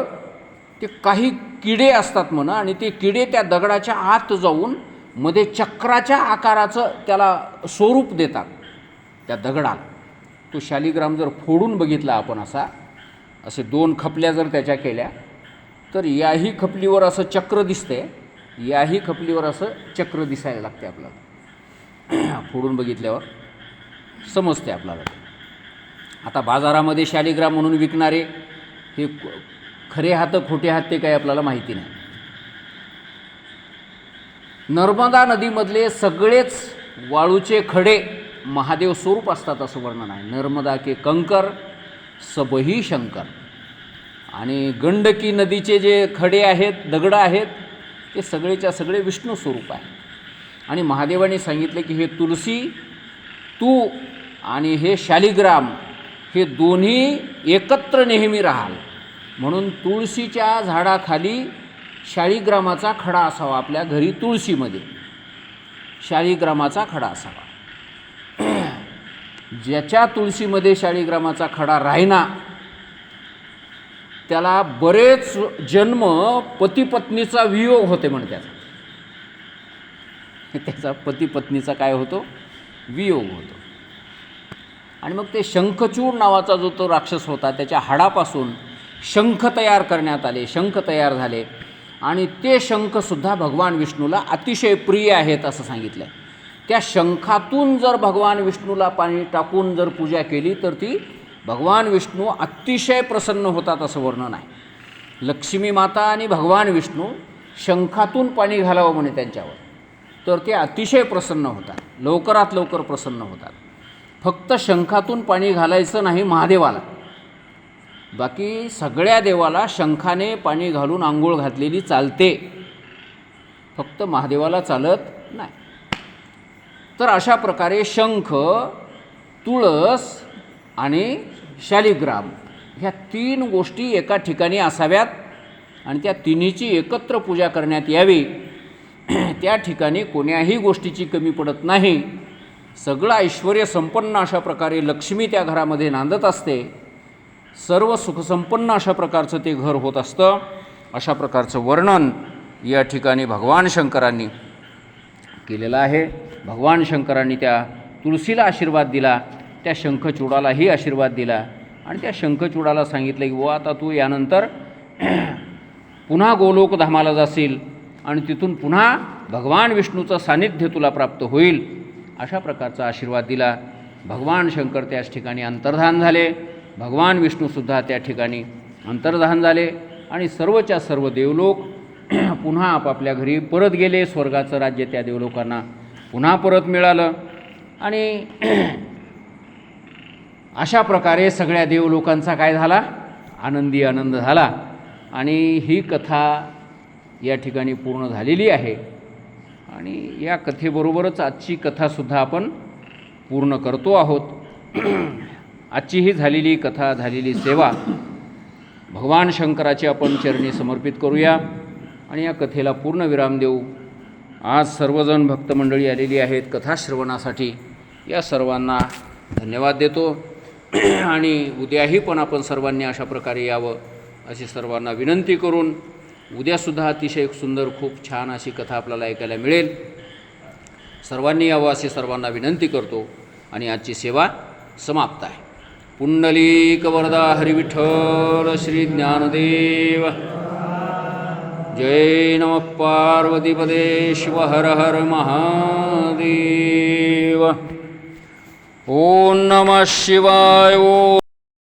ते काही किडे असतात म्हणा, आणि ते किडे त्या दगडाच्या आत जाऊन मध्ये चक्राच्या आकाराचं त्याला स्वरूप देतात त्या दगडाला. तो शालिग्राम जर फोडून बघितला आपण असे दोन खपल्या जर त्याच्या केल्या तर याही खपलीवर असं चक्र दिसते, याही खपलीवर असं चक्र दिसायला लागते आपल्याला. फोडून बघितल्यावर समजते आपल्याला. आता बाजारामध्ये शालिग्राम म्हणून विकणारे हे खरे हात खोटे हात ते काही आपल्याला माहिती नाही. नर्मदा नदीमधले सगळेच वाळूचे खडे महादेव स्वरूप असतात असं वर्णन आहे. नर्मदा के कंकर सबही शंकर. आणि गंडकी नदीचे जे खडे आहेत, दगडं आहेत, ते सगळेच्या सगळे विष्णू स्वरूप आहे. आणि महादेवाने सांगितले की हे तुलसी तू आणि हे शालिग्राम हे दोन्ही एकत्र नेहमी राहाल, म्हणून तुळशीच्या झाडाखाली शालिग्रामाचा खडा असावा. आपल्या घरी तुळशीमध्ये शालिग्रामाचा खडा असावा. ज्याच्या तुळशीमध्ये शालिग्रामाचा खडा राहिना त्याला बरेच जन्म पतीपत्नीचा वियोग होते म्हणे त्याचा पतीपत्नीचा काय होतो वियोग होतो. आणि मग ते शंखचूड नावाचा जो तो राक्षस होता त्याच्या हाडापासून शंख तयार करण्यात आले, शंख तयार झाले आणि ते शंखसुद्धा भगवान विष्णूला अतिशय प्रिय आहेत असं सांगितलं आहे. त्या शंखातून जर भगवान विष्णूला पाणी टाकून जर पूजा केली तर ती भगवान विष्णू अतिशय प्रसन्न होतात असं वर्णन आहे. लक्ष्मी माता आणि भगवान विष्णू शंखातून पाणी घालावं म्हणे त्यांच्यावर तर ते अतिशय प्रसन्न होतात, लवकरात लवकर प्रसन्न होतात. फक्त शंखातून पाणी घालायचं नाही महादेवाला, बाकी सगळ्या देवाला शंखाने पाणी घालून आंघोळ घातलेली चालते, फक्त महादेवाला चालत नाही. तर अशा प्रकारे शंख, तुळस आणि शालिग्राम ह्या 3 गोष्टी एका ठिकाणी असाव्यात आणि त्या तिन्हीची एकत्र पूजा करण्यात यावी. त्या ठिकाणी कोण्याही गोष्टीची कमी पडत नाही. सगळं ऐश्वर्य संपन्न अशा प्रकारे लक्ष्मी त्या घरामध्ये नांदत असते. सर्व सुखसंपन्न अशा प्रकारचं ते घर होत असतं. अशा प्रकारचं वर्णन या ठिकाणी भगवान शंकरांनी केलेलं आहे. भगवान शंकरांनी त्या तुळशीला आशीर्वाद दिला, त्या शंखचूडालाही आशीर्वाद दिला आणि त्या शंखचूडाला सांगितलं की आता तू यानंतर पुन्हा गोलोक धामाला जाशील आणि तिथून पुन्हा भगवान विष्णूचं सानिध्य तुला प्राप्त होईल, अशा प्रकारचा आशीर्वाद दिला. भगवान शंकर त्याच ठिकाणी अंतर्धान झाले, भगवान विष्णूसुद्धा त्या ठिकाणी अंतर्धान झाले आणि सर्वच्या सर्व देवलोक पुन्हा आपापल्या घरी परत गेले. स्वर्गाचं राज्य त्या देवलोकांना पुन्हा परत मिळालं आणि अशा प्रकारे सगळ्या देवलोकांचा काय झाला आनंदी आनंद झाला. आणि ही कथा या ठिकाणी पूर्ण झालेली आहे आणि या कथेबरोबरच आजची कथासुद्धा आपण पूर्ण करतो आहोत. आजची ही झालेली कथा, झालेली सेवा भगवान शंकराची आपण चरणी समर्पित करूया आणि या कथेला पूर्ण विराम देऊ. आज सर्वजण भक्तमंडळी आलेली आहेत कथाश्रवणासाठी, या सर्वांना धन्यवाद देतो आणि उद्याही पण आपण सर्वांनी अशा प्रकारे यावं अशी सर्वांना विनंती करून उद्यासुद्धा अतिशय सुंदर खूप छान अशी कथा आपल्याला ऐकायला मिळेल. सर्वांनी यावं अशी सर्वांना विनंती करतो आणि आजची सेवा समाप्त आहे. पुंडलीक वरदा हरिविठ्ठल श्री ज्ञानदेव. जय नमः पार्वतीपदे शिव हर हर महादेव. ओम नमः शिवाय. ओम